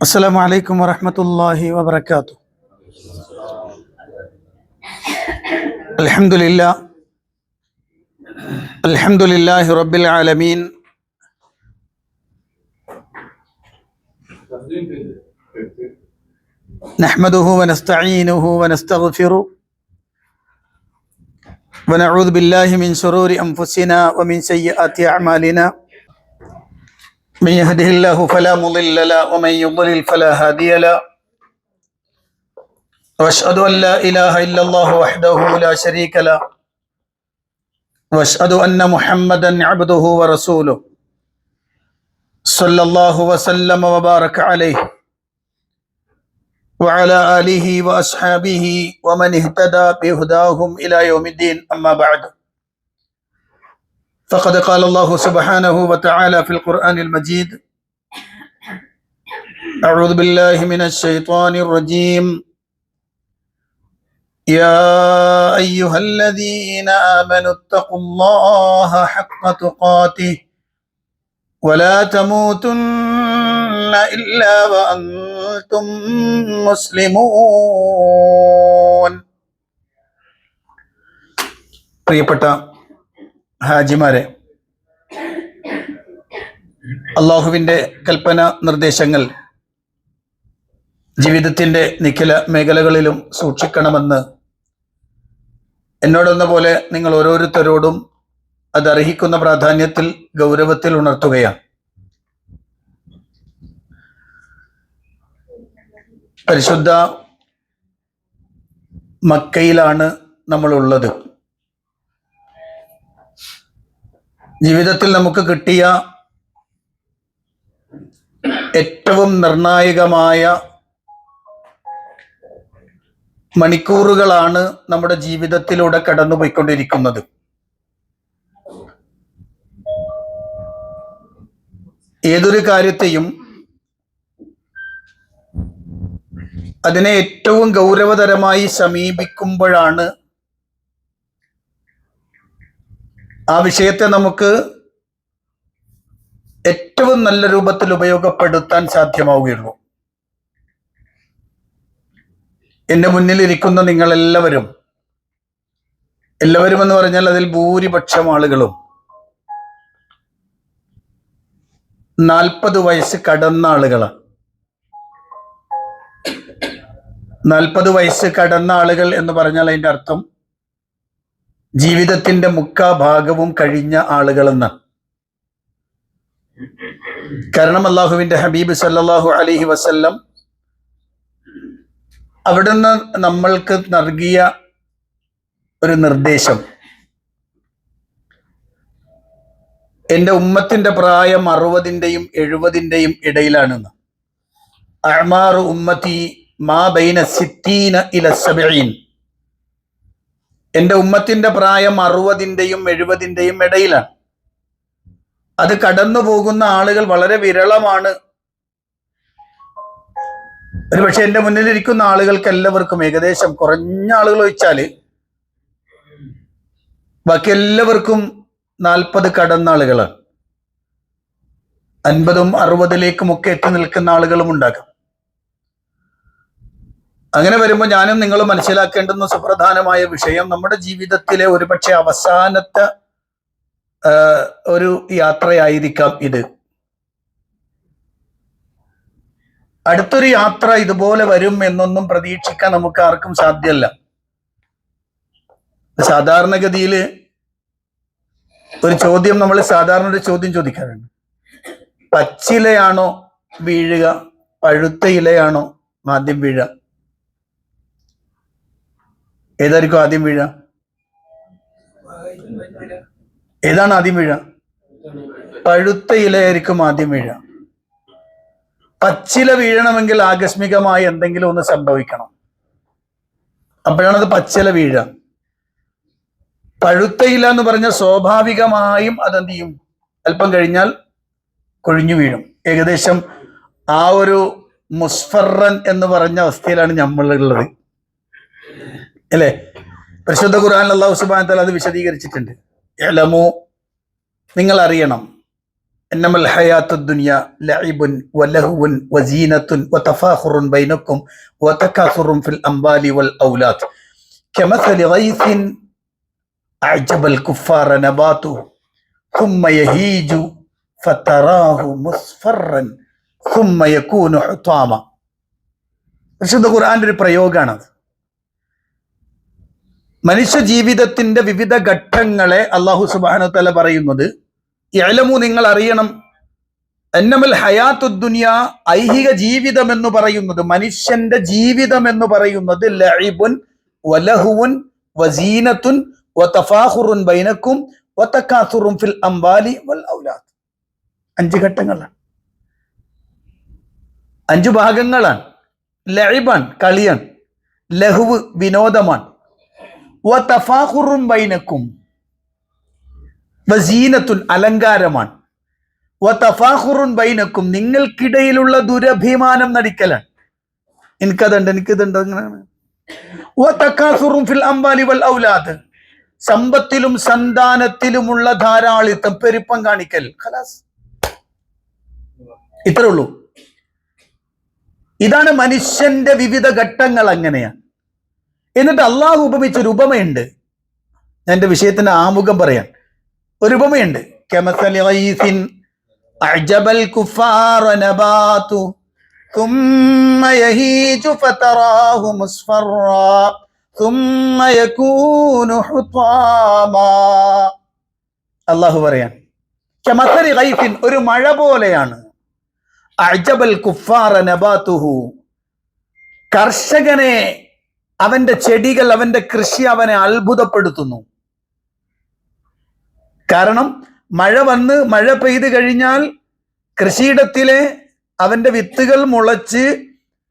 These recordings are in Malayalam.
السلام عليكم ورحمة الله وبركاته. الحمد لله رب العالمين. نحمده ونستعينه ونستغفره ونعوذ بالله من شرور أنفسنا ومن سيئات أعمالنا. من يهده الله فلا مضل له ومن يضلل فلا هادي له. واشهد ان لا اله الا الله وحده لا شريك له واشهد ان محمدا عبده ورسوله صلى الله وسلم وبارك عليه وعلى اله واصحابه ومن اهتدى بهداهم الى يوم الدين. اما بعد، فقد قال الله سبحانه وتعالى في القرآن المجيد: أعوذ بالله من الشيطان الرجيم. يا أيها الذين آمنوا اتقوا الله حق تقاته ولا تموتن إلا وأنتم مسلمون. പ്രിയപ്പെട്ട ഹാജിമാരെ, അള്ളാഹുവിൻ്റെ കൽപ്പന നിർദ്ദേശങ്ങൾ ജീവിതത്തിൻ്റെ നിഖില മേഖലകളിലും സൂക്ഷിക്കണമെന്ന് എന്നോടെന്ന പോലെ നിങ്ങൾ ഓരോരുത്തരോടും അത് അർഹിക്കുന്ന പ്രാധാന്യത്തിൽ ഗൗരവത്തിൽ ഉണർത്തുകയാണ്. പരിശുദ്ധ മക്കയിലാണ് നമ്മളുള്ളത്. ജീവിതത്തിൽ നമുക്ക് കിട്ടിയ ഏറ്റവും നിർണായകമായ മണിക്കൂറുകളാണ് നമ്മുടെ ജീവിതത്തിലൂടെ കടന്നുപോയിക്കൊണ്ടിരിക്കുന്നത്. ഏതൊരു കാര്യത്തെയും അതിനെ ഏറ്റവും ഗൗരവതരമായി സമീപിക്കുമ്പോഴാണ് ആ വിഷയത്തെ നമുക്ക് ഏറ്റവും നല്ല രൂപത്തിൽ ഉപയോഗപ്പെടുത്താൻ സാധ്യമാവുകയുള്ളൂ. എൻ്റെ മുന്നിലിരിക്കുന്ന നിങ്ങളെല്ലാവരും, എല്ലാവരും എന്ന് പറഞ്ഞാൽ അതിൽ ഭൂരിപക്ഷം ആളുകളും 40 വയസ്സ് കടന്ന ആളുകളാണ്. 40 വയസ്സ് കടന്ന ആളുകൾ എന്ന് പറഞ്ഞാൽ അതിൻ്റെ അർത്ഥം ജീവിതത്തിന്റെ മുക്കാഭാഗവും കഴിഞ്ഞ ആളുകളെന്നാണ്. കാരണം അള്ളാഹുവിന്റെ ഹബീബ് സല്ലല്ലാഹു അലൈഹി വസല്ലം അവിടുന്ന് നമ്മൾക്ക് നൽകിയ ഒരു നിർദ്ദേശം, എൻ്റെ ഉമ്മത്തിന്റെ പ്രായം 60-ന്റെയും 70-ന്റെയും ഇടയിലാണെന്ന്. അഅ്മാറു ഉമ്മത്തി മാ ബൈന 60 ഇല 70. എൻ്റെ ഉമ്മത്തിന്റെ പ്രായം 60-ന്റെയും 70-ന്റെയും ഇടയിലാണ്. അത് കടന്നു പോകുന്ന ആളുകൾ വളരെ വിരളമാണ്. ഒരുപക്ഷെ എൻ്റെ മുന്നിലിരിക്കുന്ന ആളുകൾക്ക് എല്ലാവർക്കും, ഏകദേശം കുറഞ്ഞ ആളുകൾ വെച്ചാല് ബാക്കി എല്ലാവർക്കും 40 കടന്ന ആളുകളാണ്. 50-ഉം 60-ലേക്കും ഒക്കെ എത്തി നിൽക്കുന്ന ആളുകളും ഉണ്ടാകും. അങ്ങനെ വരുമ്പോൾ ഞാനും നിങ്ങളും മനസ്സിലാക്കേണ്ടുന്ന സുപ്രധാനമായ വിഷയം, നമ്മുടെ ജീവിതത്തിലെ ഒരുപക്ഷെ അവസാനത്തെ ഒരു യാത്രയായിരിക്കാം ഇത്. അടുത്തൊരു യാത്ര ഇതുപോലെ വരും എന്നൊന്നും പ്രതീക്ഷിക്കാൻ നമുക്ക് ആർക്കും സാധ്യമല്ല. സാധാരണഗതിയിൽ ഒരു ചോദ്യം, നമ്മൾ സാധാരണ ഒരു ചോദ്യം ചോദിക്കാറുണ്ട്: പച്ചിലയാണോ വീഴുക, പഴുത്ത ഇലയാണോ ആദ്യം വീഴുക? ഏതായിരിക്കും ആദ്യം വീഴുക? ഏതാണ് ആദ്യം വീഴുക? പഴുത്ത ഇലയായിരിക്കും ആദ്യം വീഴുക. പച്ചില വീഴണമെങ്കിൽ ആകസ്മികമായി എന്തെങ്കിലും ഒന്ന് സംഭവിക്കണം, അപ്പോഴാണ് അത് പച്ചില വീഴുക. പഴുത്ത ഇല എന്ന് പറഞ്ഞാൽ സ്വാഭാവികമായും അതെന്ത് ചെയ്യും? അല്പം കഴിഞ്ഞാൽ കൊഴിഞ്ഞു വീഴും. ഏകദേശം ആ ഒരു മുസ്ഫറൻ എന്ന് പറഞ്ഞ അവസ്ഥയിലാണ് നമ്മളുള്ളത്, അല്ലേ? പരിശുദ്ധ ഖുർആനിൽ അല്ലാഹു സുബ്ഹാനഹു വ തആല അത് വിശദീകരിച്ചിട്ടുണ്ട്. ഇഅ്ലമു, നിങ്ങൾ അറിയണം. ഇന്നമൽ ഹയാത്തുദ് ദുനിയ ലഇബുൻ വലഹുവുൻ വസീനത്തുൻ വതഫാഖുറുൻ ബൈനക്കും വതകാസുറുൻ ഫിൽ അംവാലി വൽ ഔലാദ് കമസലി ഗൈസിൻ അഅജബൽ കുഫാറ നബാതുഹു ثم يهيج فتراه مصفرا ثم يكون حطاما. വിശുദ്ധ ഖുർആന്റെ ഒരു പ്രയോഗമാണത്. മനുഷ്യ ജീവിതത്തിന്റെ വിവിധ ഘട്ടങ്ങളെ അല്ലാഹു സുബ്ഹാനഹു വ തആല പറയുന്നത്, ഇഅ്ലമു, നിങ്ങൾ അറിയണം, അന്നമൽ ഹയാത്തുദ് ദുനിയ, ഐഹിക ജീവിതം എന്ന് പറയുന്നത്, മനുഷ്യന്റെ ജീവിതം എന്ന് പറയുന്നത്, ലഇബുൻ വലഹുവുൻ വസീനത്തുൻ വതഫാഖുറുൻ ബൈനക്കും വതകാസുറുൻ ഫിൽ അംവാലി വൽ ഔലാദ്. 5 ഘട്ടങ്ങളാണ്, 5 ഭാഗങ്ങളാണ്. ലഇബാൻ, കളിയാണ്. ലഹുവ്, വിനോദമാണ്. വതഫാഖുറുൻ ബൈനക്കും, വസീനത്തുൻ, അലങ്കാരമാണ്. വതഫാഖുറുൻ ബൈനക്കും, നിങ്ങൾക്കിടയിലുള്ള ദുരഭിമാനം നടിക്കലാണ്. എനിക്കതുണ്ട്, എനിക്കിതുണ്ട്, അങ്ങനെയാണ്. വതകാസുറുൻ ഫിൽ അംവാലി വൽ ഔലാദ്, സമ്പത്തിലും സന്താനത്തിലുമുള്ള ധാരാളിത്തം, പെരുപ്പം കാണിക്കൽ. ഖലാസ്, ഇത്രേ ഉള്ളൂ. ഇതാണ് മനുഷ്യന്റെ വിവിധ ഘട്ടങ്ങൾ. അങ്ങനെയാണ്. എന്നിട്ട് അള്ളാഹു ഉപമിച്ചൊരു ഉപമയുണ്ട്. ഞാൻ എന്റെ വിഷയത്തിന്റെ ആമുഖം പറയാൻ ഒരു ഉപമയുണ്ട്. കമസലി ഗൈസിൻ അഅജബൽ കുഫാറ നബാതു ثم يهيج فتراه مصفرا ثم يكون حطاما. അള്ളാഹു പറയാൻ, കമസലി ഗൈസിൻ, ഒരു മഴ പോലെയാണ്. അഅജബൽ കുഫാറ നബാതുഹു, കർഷകനെ, അവന്റെ ചെടികൾ, അവന്റെ കൃഷി അവനെ അത്ഭുതപ്പെടുത്തുന്നു. കാരണം മഴ പെയ്തു കഴിഞ്ഞാൽ കൃഷിയിടത്തിലെ അവന്റെ വിത്തുകൾ മുളച്ച്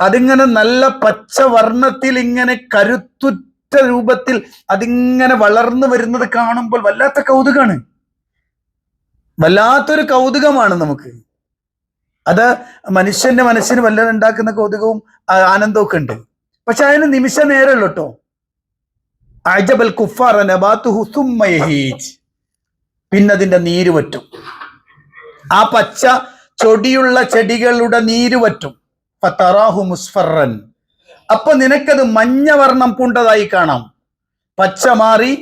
അതിങ്ങനെ നല്ല പച്ച വർണ്ണത്തിൽ, ഇങ്ങനെ കരുത്തുറ്റ രൂപത്തിൽ അതിങ്ങനെ വളർന്നു വരുന്നത് കാണുമ്പോൾ വല്ലാത്ത കൗതുകമാണ്, വല്ലാത്തൊരു കൗതുകമാണ് നമുക്ക്. അത് മനുഷ്യന്റെ മനസ്സിന് വല്ലതും ഉണ്ടാക്കുന്ന കൗതുകവും ആനന്ദവും ഒക്കെ ഉണ്ട്. പക്ഷെ അതിന് നിമിഷ നേരമല്ലോ കേട്ടോ. അഅജബൽ കുഫാറ നബാതുഹു സുമ്മ യഹീജ്, പിന്നെ അതിന്റെ നീര് വറ്റും. ആ പച്ച ചൊടിയുള്ള ചെടികളുടെ നീര് വറ്റും. ഫതറാഹു മുസ്ഫറൻ, അപ്പൊ നിനക്കത് മഞ്ഞവർണ്ണം പൂണ്ടതായി കാണാം. പച്ച മാറി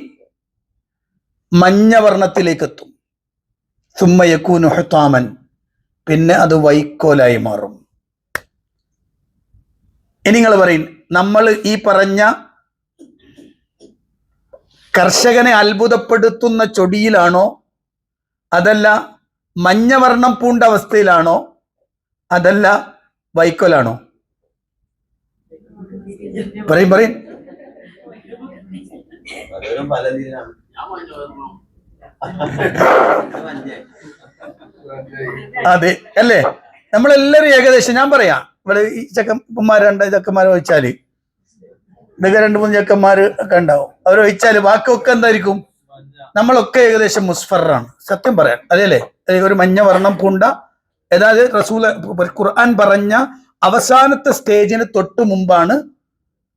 മഞ്ഞവർണ്ണത്തിലേക്ക് എത്തും. സുമ്മ യകൂനു ഹുതാമൻ, പിന്നെ അത് വൈക്കോലായി മാറും. ഇനി നിങ്ങൾ പറയും, നമ്മൾ ഈ പറഞ്ഞ കർഷകനെ അത്ഭുതപ്പെടുത്തുന്ന ചൊടിയിലാണോ, അതല്ല മഞ്ഞവർണ്ണം പൂണ്ട അവസ്ഥയിലാണോ, അതല്ല വൈക്കോലാണോ? പറയും. അതെ അല്ലേ? നമ്മളെല്ലാരും ഏകദേശം, ഞാൻ പറയാം, ഇവിടെ ഈ ചെക്കന്മാർ 2 ചെക്കന്മാർ ഒഴിച്ചാല്, ഇതൊക്കെ 2-3 ചെക്കന്മാര് ഒക്കെ ഉണ്ടാവും. അവരൊഴിച്ചാല് ബാക്കിയൊക്കെ എന്തായിരിക്കും? നമ്മളൊക്കെ ഏകദേശം മുസ്ഫറാണ്, സത്യം പറയാൻ. അതെയല്ലേ? ഒരു മഞ്ഞ വർണ്ണം പൂണ്ട, അതായത് റസൂൽ ഖുർആൻ പറഞ്ഞ അവസാനത്തെ സ്റ്റേജിന് തൊട്ട് മുമ്പാണ്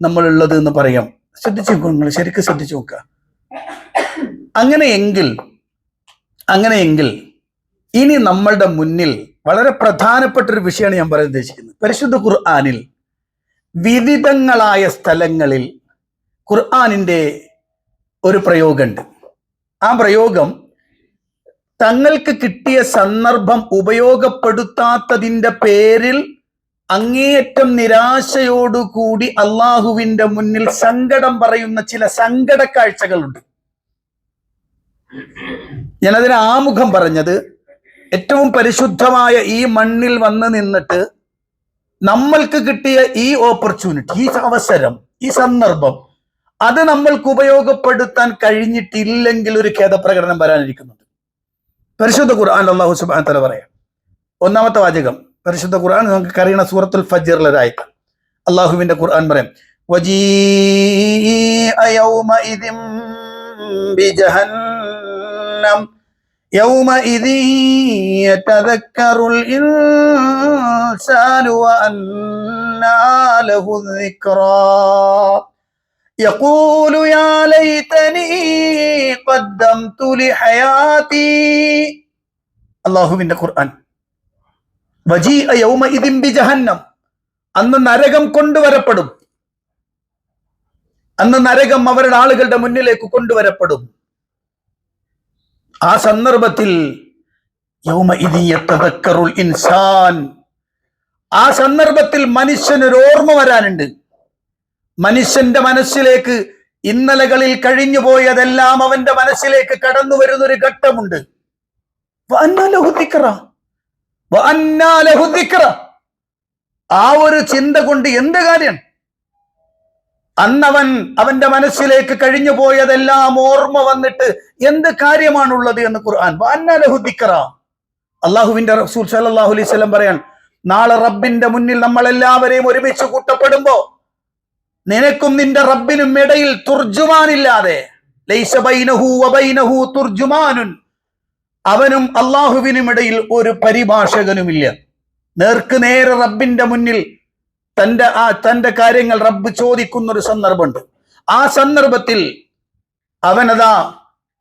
നമ്മളുള്ളത് എന്ന് പറയാം. ശ്രദ്ധിച്ചു നോക്കുക, നിങ്ങൾ ശരിക്കും ശ്രദ്ധിച്ചു നോക്കുക. അങ്ങനെയെങ്കിൽ ഇനി നമ്മളുടെ മുന്നിൽ വളരെ പ്രധാനപ്പെട്ട ഒരു വിഷയമാണ് ഞാൻ പറയാൻ ഉദ്ദേശിക്കുന്നത്. പരിശുദ്ധ ഖുർആനിൽ വിവിധങ്ങളായ സ്ഥലങ്ങളിൽ ഖുർആനിന്റെ ഒരു പ്രയോഗമുണ്ട്. ആ പ്രയോഗം തങ്ങൾക്ക് കിട്ടിയ സന്ദർഭം ഉപയോഗപ്പെടുത്താത്തതിന്റെ പേരിൽ അങ്ങേയറ്റം നിരാശയോടുകൂടി അള്ളാഹുവിന്റെ മുന്നിൽ സങ്കടം പറയുന്ന ചില സങ്കട കാഴ്ചകളുണ്ട്. ഞാനതിന് ആമുഖം പറഞ്ഞത്, ഏറ്റവും പരിശുദ്ധമായ ഈ മണ്ണിൽ വന്ന് നിന്നിട്ട് നമ്മൾക്ക് കിട്ടിയ ഈ ഓപ്പർച്യൂണിറ്റി, ഈ അവസരം, ഈ സന്ദർഭം, അത് നമ്മൾക്ക് ഉപയോഗപ്പെടുത്താൻ കഴിഞ്ഞിട്ടില്ലെങ്കിൽ ഒരു ഖേദപ്രകടനം വരാനിരിക്കുന്നുണ്ട്. പരിശുദ്ധ ഖുർആൻ അല്ലാഹു സുബ്ഹാനഹു വ തആല പറയാം. 1-ാമത്തെ വാചകം പരിശുദ്ധ ഖുർആൻ, നമുക്ക് അറിയണ സൂറത്തുൽ ഫജ്റിലെ ഒരായത്ത്. അള്ളാഹുവിന്റെ ഖുർആൻ പറയാം, വജീഅ യൗമഇദിൻ ബിജഹന്നം യൗമഇദിൻ യതദക്കറുൽ ഇൻസാനു വഅന്നാ ലഹു ദിക്റാ യഖൂലു യാ ലൈതനീ ഖദ്ദംതു ലിഹയാതി. അള്ളാഹുവിന്റെ ഖുർആൻ. വജീഅ യൗമഇദിൻ ബിജഹന്നം, അന്ന് നരകം കൊണ്ടുവരപ്പെടും. അന്ന് നരകം അവരുടെ ആളുകളുടെ മുന്നിലേക്ക് കൊണ്ടുവരപ്പെടും. ആ സന്ദർഭത്തിൽ യൗമഇദി യതദക്കറുൽ ഇൻസാൻ, ആ സന്ദർഭത്തിൽ മനുഷ്യനൊരു ഓർമ്മ വരാനുണ്ട്. മനുഷ്യന്റെ മനസ്സിലേക്ക് ഇന്നലകളിൽ കഴിഞ്ഞു പോയതെല്ലാം അവന്റെ മനസ്സിലേക്ക് കടന്നു വരുന്നൊരു ഘട്ടമുണ്ട്. ആ ഒരു ചിന്ത കൊണ്ട് എന്ത് കാര്യം? അന്നവൻ അവന്റെ മനസ്സിലേക്ക് കഴിഞ്ഞു പോയതെല്ലാം ഓർമ്മ വന്നിട്ട് എന്ത് കാര്യമാണുള്ളത് എന്ന് ഖുർആൻ. അള്ളാഹുവിന്റെ റസൂൽ സല്ലല്ലാഹു അലൈഹി വസല്ലം പറയാൻ, നാളെ റബ്ബിന്റെ മുന്നിൽ നമ്മൾ എല്ലാവരെയും ഒരുമിച്ച് കൂട്ടപ്പെടുമ്പോ നിനക്കും നിന്റെ റബ്ബിനും ഇടയിൽ തുർജുമാനില്ലാതെ, ലൈസ ബൈനഹു വബൈനഹു തുർജുമാനുൻ, അവനും അള്ളാഹുവിനും ഇടയിൽ ഒരു പരിഭാഷകനുമില്ല. നേർക്ക് നേരെ റബ്ബിന്റെ മുന്നിൽ തന്റെ കാര്യങ്ങൾ റബ്ബ് ചോദിക്കുന്ന ഒരു സന്ദർഭമുണ്ട്. ആ സന്ദർഭത്തിൽ അവനതാ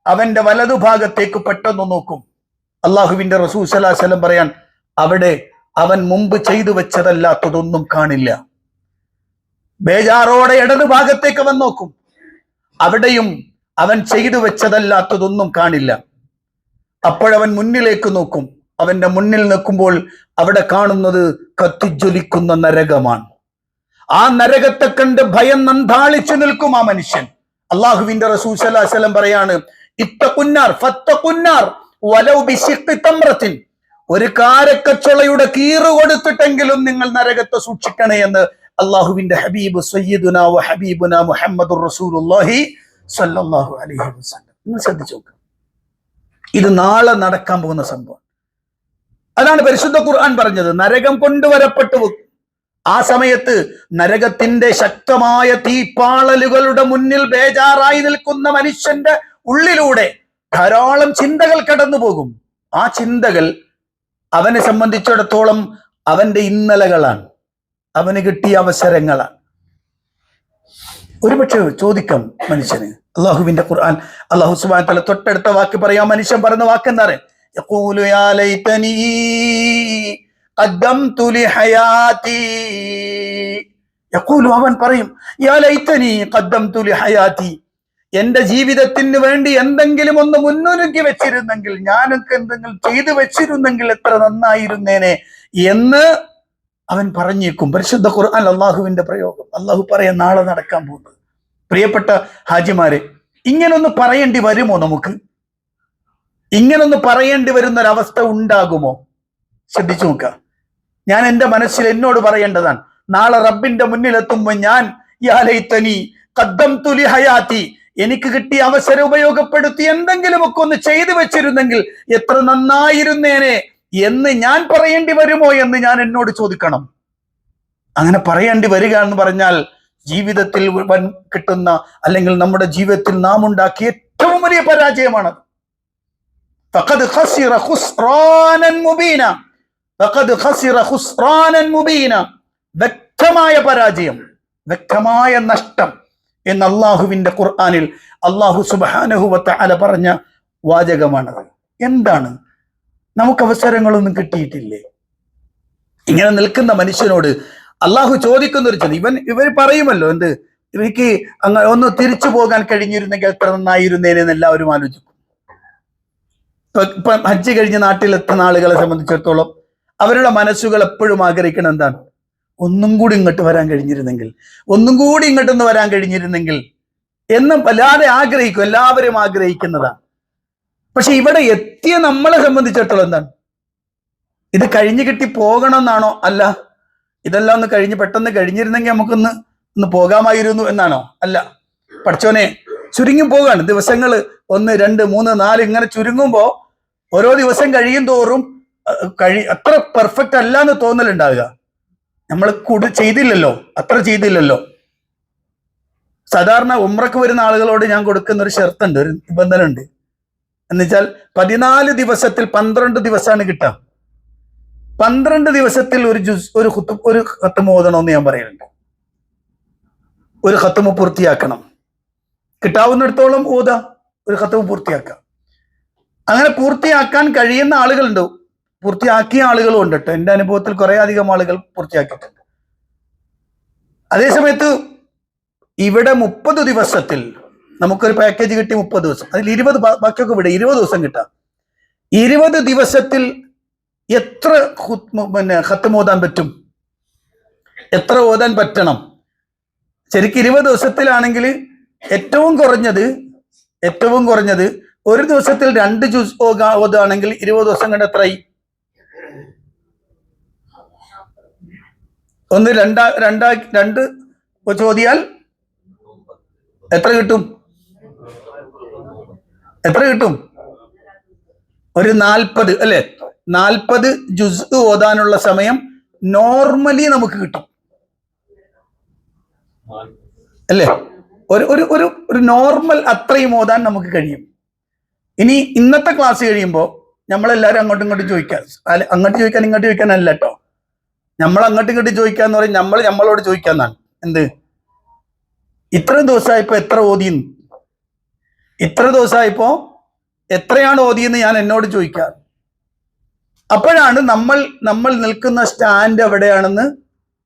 അവന്റെ വലതുഭാഗത്തേക്ക് പെട്ടെന്ന് നോക്കും. അള്ളാഹുവിന്റെ റസൂൽ സല്ലല്ലാഹു അലൈഹി വസല്ലം പറയാൻ, അവിടെ അവൻ മുമ്പ് ചെയ്തു വെച്ചതല്ലാത്തതൊന്നും കാണില്ല. ബേജാറോടെ ഇടതുഭാഗത്തേക്ക് അവൻ നോക്കും, അവിടെയും അവൻ ചെയ്തു വെച്ചതല്ലാത്തതൊന്നും കാണില്ല. അപ്പോഴവൻ മുന്നിലേക്ക് നോക്കും. അവന്റെ മുന്നിൽ നിൽക്കുമ്പോൾ അവിടെ കാണുന്നത് കത്തിജ്വലിക്കുന്ന നരകമാണ്. ആ നരകത്തെ കണ്ട് ഭയം നന്താളിച്ചു നിൽക്കും ആ മനുഷ്യൻ. അള്ളാഹുവിന്റെ റസൂൽ സല്ലല്ലാഹു അലൈഹി വസല്ലം പറയാണ്, ഇത്തഖുന്നാർ ഫത്തഖുന്നാർ വലൗ ബിശിഖ്ഖി തംറത്തിൻ, ഒരു കാരക്കച്ചുളയുടെ കീറ് കൊടുത്തിട്ടെങ്കിലും നിങ്ങൾ നരകത്തെ സൂക്ഷിക്കണേ എന്ന് അള്ളാഹുവിന്റെ ഹബീബ് സയ്യിദുന വ ഹബീബുന മുഹമ്മദുർ റസൂലുള്ളാഹി സ്വല്ലല്ലാഹു അലൈഹി വസല്ലം. നിങ്ങൾ ശ്രദ്ധിച്ചു നോക്കുക, ഇത് നാളെ നടക്കാൻ പോകുന്ന സംഭവം. അതാണ് പരിശുദ്ധ ഖുർആൻ പറഞ്ഞത്, നരകം കൊണ്ടുവരപ്പെട്ടു. ആ സമയത്ത് നരകത്തിന്റെ ശക്തമായ തീപ്പാളലുകളുടെ മുന്നിൽ ബേജാറായി നിൽക്കുന്ന മനുഷ്യന്റെ ഉള്ളിലൂടെ ധാരാളം ചിന്തകൾ കടന്നു പോകും. ആ ചിന്തകൾ അവനെ സംബന്ധിച്ചിടത്തോളം അവന്റെ ഇന്നലകളാണ്, അവന് കിട്ടിയ അവസരങ്ങളാണ്. ഒരുപക്ഷെ ചോദിക്കാം മനുഷ്യന്, അള്ളാഹുവിന്റെ ഖുർആൻ അള്ളാഹു സുബ്ഹാനഹു വ തആല തൊട്ടടുത്ത വാക്ക് പറയാം. മനുഷ്യൻ പറയുന്ന വാക്ക് എന്താണ്? യഖൂലു യാ ലൈതനി ഖദ്ദംതു ലിഹയാതി. യഖൂലു, അവൻ പറയും, യാ ലൈതനി ഖദ്ദംതു ലിഹയാതി, എന്റെ ജീവിതത്തിന് വേണ്ടി എന്തെങ്കിലും ഒന്ന് മുന്നൊരുക്കി വെച്ചിരുന്നെങ്കിൽ, ഞാനൊക്കെ എന്തെങ്കിലും ചെയ്തു വെച്ചിരുന്നെങ്കിൽ എത്ര നന്നായിരുന്നേനെ എന്ന് അവൻ പറഞ്ഞേക്കും. പരിശുദ്ധ ഖുർആൻ അള്ളാഹുവിന്റെ പ്രയോഗം. അള്ളാഹു പറയാൻ നാളെ നടക്കാൻ പോകുന്നത്. പ്രിയപ്പെട്ട ഹാജിമാരെ, ഇങ്ങനൊന്ന് പറയേണ്ടി വരുമോ? നമുക്ക് ഇങ്ങനൊന്ന് പറയേണ്ടി വരുന്നൊരവസ്ഥ ഉണ്ടാകുമോ? ശ്രദ്ധിച്ചു നോക്കുക. ഞാൻ എൻ്റെ മനസ്സിൽ എന്നോട് പറയേണ്ടതാണ്, നാളെ റബ്ബിന്റെ മുന്നിലെത്തുമ്പോൾ ഞാൻ യാ ലൈതനി ഖദ്ദംതു ലിഹയാതി, എനിക്ക് കിട്ടിയ അവസരം ഉപയോഗപ്പെടുത്തി എന്തെങ്കിലുമൊക്കെ ഒന്ന് ചെയ്തു വെച്ചിരുന്നെങ്കിൽ എത്ര നന്നായിരുന്നേനെ എന്ന് ഞാൻ പറയേണ്ടി വരുമോ എന്ന് ഞാൻ എന്നോട് ചോദിക്കണം. അങ്ങനെ പറയേണ്ടി വരിക എന്ന് പറഞ്ഞാൽ ജീവിതത്തിൽ കിട്ടുന്ന, അല്ലെങ്കിൽ നമ്മുടെ ജീവിതത്തിൽ നാം ഉണ്ടാക്കിയ ഏറ്റവും വലിയ പരാജയമാണ്. ഫഖദ് ഖസിറ ഖുസ്റാനൻ മുബീന, ഫഖദ് ഖസിറ ഖുസ്റാനൻ മുബീന, വ്യക്തമായ പരാജയം, വ്യക്തമായ നഷ്ടം എന്ന് അള്ളാഹുവിന്റെ ഖുർആനിൽ അള്ളാഹു സുബ്ഹാനഹു വ തആല പറഞ്ഞ വാചകമാണത്. എന്താണ്? നമുക്ക് അവസരങ്ങളൊന്നും കിട്ടിയിട്ടില്ലേ? ഇങ്ങനെ നിൽക്കുന്ന മനുഷ്യനോട് അള്ളാഹു ചോദിക്കുന്ന ഒരു ചോദ്യം. ഇവർ പറയുമല്ലോ, എന്ത്, എനിക്ക് അങ്ങനെ ഒന്ന് തിരിച്ചു പോകാൻ കഴിഞ്ഞിരുന്നെങ്കിൽ എത്ര നന്നായിരുന്നേനെന്ന് എല്ലാവരും ആലോചിക്കും. ഇപ്പൊ ഹജ്ജ് കഴിഞ്ഞ് നാട്ടിലെത്തുന്ന ആളുകളെ സംബന്ധിച്ചിടത്തോളം അവരുടെ മനസ്സുകൾ എപ്പോഴും ആഗ്രഹിക്കണം എന്താണ്? ഒന്നും കൂടി ഇങ്ങോട്ട് വരാൻ കഴിഞ്ഞിരുന്നെങ്കിൽ, ഒന്നും കൂടി ഇങ്ങോട്ടൊന്ന് വരാൻ കഴിഞ്ഞിരുന്നെങ്കിൽ എന്നും വല്ലാതെ ആഗ്രഹിക്കും. എല്ലാവരും ആഗ്രഹിക്കുന്നതാണ്. പക്ഷെ ഇവിടെ എത്തിയ നമ്മളെ സംബന്ധിച്ചിടത്തോളം എന്താണ്? ഇത് കഴിഞ്ഞു കിട്ടി പോകണം എന്നാണോ? അല്ല, ഇതെല്ലാം ഒന്ന് കഴിഞ്ഞ് പെട്ടെന്ന് കഴിഞ്ഞിരുന്നെങ്കിൽ ഒന്ന് പോകാമായിരുന്നു എന്നാണോ? അല്ല. പഠിച്ചോനെ, ചുരുങ്ങി പോവുകയാണ് ദിവസങ്ങൾ. 1, 2, 3, 4 ഇങ്ങനെ ചുരുങ്ങുമ്പോൾ ഓരോ ദിവസം കഴിയും തോറും അത്ര പെർഫെക്റ്റ് അല്ല എന്ന് തോന്നലുണ്ടാവുക. നമ്മൾ ചെയ്തില്ലല്ലോ, അത്ര ചെയ്തില്ലല്ലോ. സാധാരണ ഉംറക്ക് വരുന്ന ആളുകളോട് ഞാൻ കൊടുക്കുന്ന ഒരു ഷർത്തുണ്ട്, ഒരു നിബന്ധന ഉണ്ട്. എന്നുവെച്ചാൽ 14 ദിവസത്തിൽ 12 ദിവസമാണ് കിട്ടുക. 12 ദിവസത്തിൽ ഒരു ഖത്മ് ഓതണമെന്ന് ഞാൻ പറയുന്നുണ്ട്. ഒരു ഖത്മ് പൂർത്തിയാക്കണം. കിട്ടാവുന്നിടത്തോളം ഓതാ, ഒരു ഖത്മ് പൂർത്തിയാക്കാം. അങ്ങനെ പൂർത്തിയാക്കാൻ കഴിയുന്ന ആളുകളുണ്ട്, പൂർത്തിയാക്കിയ ആളുകളും ഉണ്ട് കേട്ടോ. എൻ്റെ അനുഭവത്തിൽ കുറെ അധികം ആളുകൾ പൂർത്തിയാക്കിയിട്ടുണ്ട്. അതേസമയത്ത് ഇവിടെ 30 ദിവസത്തിൽ നമുക്കൊരു പാക്കേജ് കിട്ടി, 30 ദിവസം, അതിൽ 20 ബാക്കിയൊക്കെ ഇവിടെ 20 ദിവസം കിട്ടാം. 20 ദിവസത്തിൽ എത്ര ഖത്ം ഓതാൻ പറ്റും, എത്ര ഓതാൻ പറ്റണം? ശരിക്കും 20 ദിവസത്തിലാണെങ്കിൽ ഏറ്റവും കുറഞ്ഞത് ഒരു ദിവസത്തിൽ 2 ജുസ് ഓതാണെങ്കിൽ 20 ദിവസം കൊണ്ട് എത്രയായി? ഒന്ന് രണ്ട് ചോദിയാൽ എത്ര കിട്ടും? ഒരു 40 അല്ലെ? 40 ജുസ് ഓതാനുള്ള സമയം നോർമലി നമുക്ക് കിട്ടും അല്ലേ? ഒരു നോർമൽ അത്രയും ഓതാൻ നമുക്ക് കഴിയും. ഇനി ഇന്നത്തെ ക്ലാസ് കഴിയുമ്പോൾ നമ്മളെല്ലാവരും അങ്ങോട്ടും ഇങ്ങോട്ടും ചോദിക്കാൻ, അങ്ങോട്ട് ചോദിക്കാൻ ഇങ്ങോട്ട് ചോദിക്കാനല്ല കേട്ടോ, നമ്മൾ അങ്ങോട്ടും ഇങ്ങോട്ടും ചോദിക്കാന്ന് പറയും, നമ്മളോട് ചോദിക്കാന്നാണ്. എന്ത്, ഇത്രയും ദിവസമായപ്പോ എത്ര ഓതിയെന്ന്, ഇത്ര ദിവസമായപ്പോ എത്രയാണ് ഓതിയെന്ന് ഞാൻ എന്നോട് ചോദിക്കാം. അപ്പോഴാണ് നമ്മൾ നിൽക്കുന്ന സ്റ്റാൻഡ് എവിടെയാണെന്ന്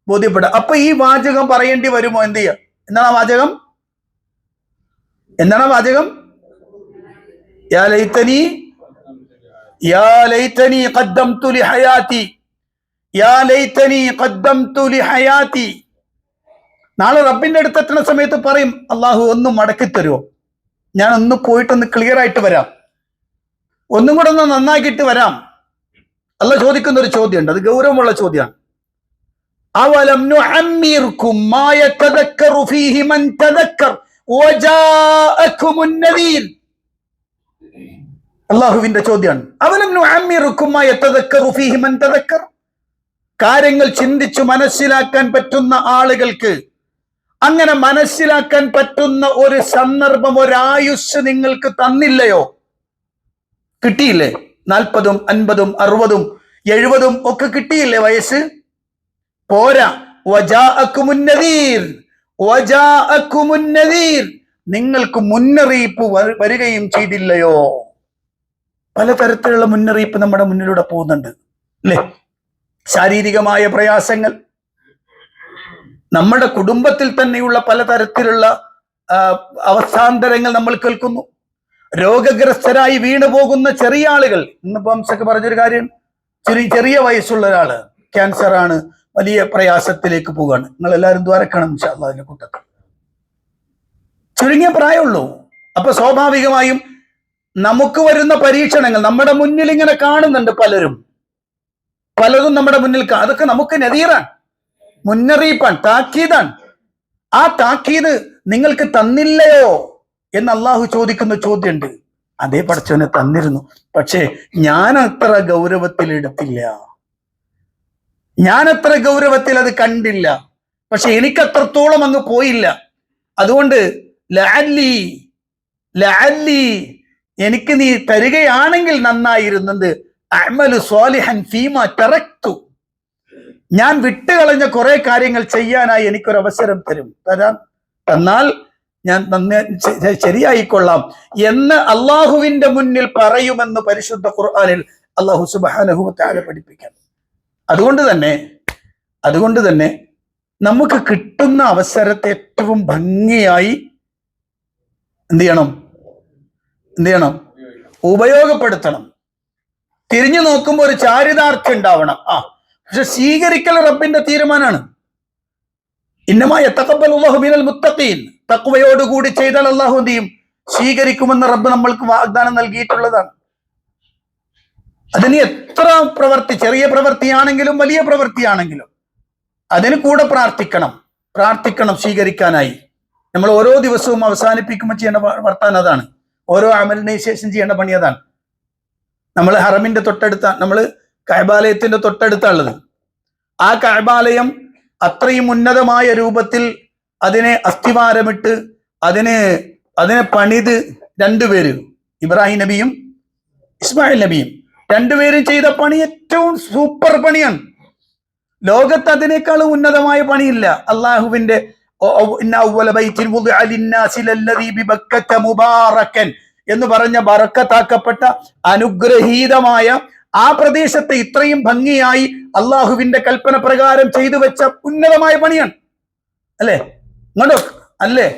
ബോധ്യപ്പെടുക. അപ്പൊ ഈ വാചകം പറയേണ്ടി വരുമോ? എന്ത് ചെയ്യാം? എന്താണ് ആ വാചകം? യാ ലൈതനി ഖദ്ദംതു ലിഹയാതി. നാളെ റബ്ബിന്റെ അടുത്ത് എത്തുന്ന സമയത്ത് പറയും, അള്ളാഹു ഒന്ന് മടക്കി തരുമോ, ഞാൻ ഒന്ന് പോയിട്ടൊന്ന് ക്ലിയർ ആയിട്ട് വരാം, ഒന്നും കൂടെ ഒന്ന് നന്നാക്കിയിട്ട് വരാം. അള്ളാഹ് ചോദിക്കുന്ന ഒരു ചോദ്യമുണ്ട്, അത് ഗൗരവമുള്ള ചോദ്യമാണ്. അവലം നുഅമ്മിർകും മാ യതദക്കറു ഫീഹി മൻ തദക്കർ വജാഅകുമുൻ നദീർ. അള്ളാഹുവിന്റെ ചോദ്യമാണ്. അവലം നുഅമ്മിർകും മാ യതദക്കറു ഫീഹി മൻ തദക്കർ. കാര്യങ്ങൾ ചിന്തിച്ചു മനസ്സിലാക്കാൻ പറ്റുന്ന ആളുകൾക്ക് അങ്ങനെ മനസ്സിലാക്കാൻ പറ്റുന്ന ഒരു സന്ദർഭം, ഒരായുസ് നിങ്ങൾക്ക് തന്നില്ലയോ? കിട്ടിയില്ലേ? 40ഉം 50ഉം 60ഉം 70ഉം ഒക്കെ കിട്ടിയില്ലേ വയസ്സ്? പോരാ, വജാഅകുമുൻ നദീർ, നിങ്ങൾക്ക് മുന്നറിയിപ്പ് വരികയും ചെയ്തില്ലയോ? പലതരത്തിലുള്ള മുന്നറിയിപ്പ് നമ്മുടെ മുന്നിലൂടെ പോകുന്നുണ്ട് അല്ലേ? ശാരീരികമായ പ്രയാസങ്ങൾ, നമ്മുടെ കുടുംബത്തിൽ തന്നെയുള്ള പലതരത്തിലുള്ള അവസ്ഥാന്തരങ്ങൾ നമ്മൾ കേൾക്കുന്നു. രോഗഗ്രസ്തരായി വീണു പോകുന്ന ചെറിയ ആളുകൾ. ഇന്നിപ്പോ ഹംസക്ക് പറഞ്ഞൊരു കാര്യം, ചെറിയ വയസ്സുള്ള ഒരാള് ക്യാൻസർ ആണ്, വലിയ പ്രയാസത്തിലേക്ക് പോവുകയാണ്. നിങ്ങൾ എല്ലാവരും ദ്വാരക്കണം ഇൻഷാ അല്ലാഹ് അതിന്റെ കൂട്ടത്തിൽ. ചുരുങ്ങിയ പ്രായമുള്ളൂ. അപ്പൊ സ്വാഭാവികമായും നമുക്ക് വരുന്ന പരീക്ഷണങ്ങൾ നമ്മുടെ മുന്നിൽ ഇങ്ങനെ കാണുന്നുണ്ട്. പലതും നമ്മുടെ മുന്നിൽ, അതൊക്കെ നമുക്ക് നദീറാണ്, മുന്നറിയിപ്പാണ്, താക്കീതാണ്. ആ താക്കീത് നിങ്ങൾക്ക് തന്നില്ലയോ എന്ന് അള്ളാഹു ചോദിക്കുന്ന ചോദ്യമുണ്ട്. അതേ പടച്ചവനെ തന്നിരുന്നു, പക്ഷേ ഞാൻ അത്ര ഗൗരവത്തിൽ എടുത്തില്ല, ഞാൻ അത്ര ഗൗരവത്തിൽ അത് കണ്ടില്ല, പക്ഷെ എനിക്ക് അത്രത്തോളം അങ്ങ് പോയില്ല. അതുകൊണ്ട് ലഅല്ലി എനിക്ക് നീ തരികയാണെങ്കിൽ നന്നായിരുന്നത്, അഅ്മലു സ്വാലിഹൻ ഫീമാ തറക്തു, ഞാൻ വിട്ടുകളഞ്ഞ കുറെ കാര്യങ്ങൾ ചെയ്യാനായി എനിക്കൊരു അവസരം തന്നാൽ ഞാൻ ശരിയായിക്കൊള്ളാം എന്ന് അള്ളാഹുവിന്റെ മുന്നിൽ പറയുമെന്ന് പരിശുദ്ധ ഖുർആനിൽ അള്ളാഹു സുബ്ഹാനഹു വ തആല പഠിപ്പിക്കാൻ. അതുകൊണ്ട് തന്നെ നമുക്ക് കിട്ടുന്ന അവസരത്തെ ഏറ്റവും ഭംഗിയായി എന്ത് ചെയ്യണം? ഉപയോഗപ്പെടുത്തണം. തിരിഞ്ഞു നോക്കുമ്പോൾ ഒരു ചാരിതാർത്ഥ്യം ഉണ്ടാവണം. പക്ഷെ സ്വീകരിക്കൽ റബ്ബിന്റെ തീരുമാനമാണ്. ഇന്നമാ യതഖബ്ബലുല്ലാഹു മിനൽ മുത്തഖീൻ. തഖ്വയോടുകൂടി ചെയ്താൽ അള്ളാഹു എന്ത് ചെയ്യും? സ്വീകരിക്കുമെന്ന് റബ്ബ് നമ്മൾക്ക് വാഗ്ദാനം നൽകിയിട്ടുള്ളതാണ്. അതിന് എത്ര ചെറിയ പ്രവൃത്തിയാണെങ്കിലും വലിയ പ്രവൃത്തിയാണെങ്കിലും അതിന് കൂടെ പ്രാർത്ഥിക്കണം സ്വീകരിക്കാനായി. നമ്മൾ ഓരോ ദിവസവും അവസാനിപ്പിക്കുമ്പോൾ ചെയ്യേണ്ട വർത്താനം അതാണ്. ഓരോ അമലിന് ശേഷം ചെയ്യേണ്ട പണി അതാണ്. നമ്മൾ ഹറമിന്റെ നമ്മൾ കഅബാലയത്തിന്റെ തൊട്ടടുത്താണുള്ളത്. ആ കഅബാലയം അത്രയും ഉന്നതമായ രൂപത്തിൽ അതിനെ അസ്ഥിവാരമിട്ട് അതിനെ പണിത് രണ്ടുപേര്, ഇബ്രാഹിം നബിയും ഇസ്മായിൽ നബിയും, രണ്ടുപേരും ചെയ്ത പണി ഏറ്റവും സൂപ്പർ പണിയാണ്. ലോകത്ത് അതിനേക്കാളും ഉന്നതമായ പണിയില്ല. അള്ളാഹുവിന്റെ എന്ന് പറഞ്ഞ ബറക്കത്താക്കപ്പെട്ട അനുഗ്രഹീതമായ ആ പ്രദേശത്തെ ഇത്രയും ഭംഗിയായി അള്ളാഹുവിന്റെ കൽപ്പന പ്രകാരം ചെയ്തു വെച്ച ഉന്നതമായ പണിയാണ് അല്ലേ? ഇങ്ങോട്ടോ അല്ലേ?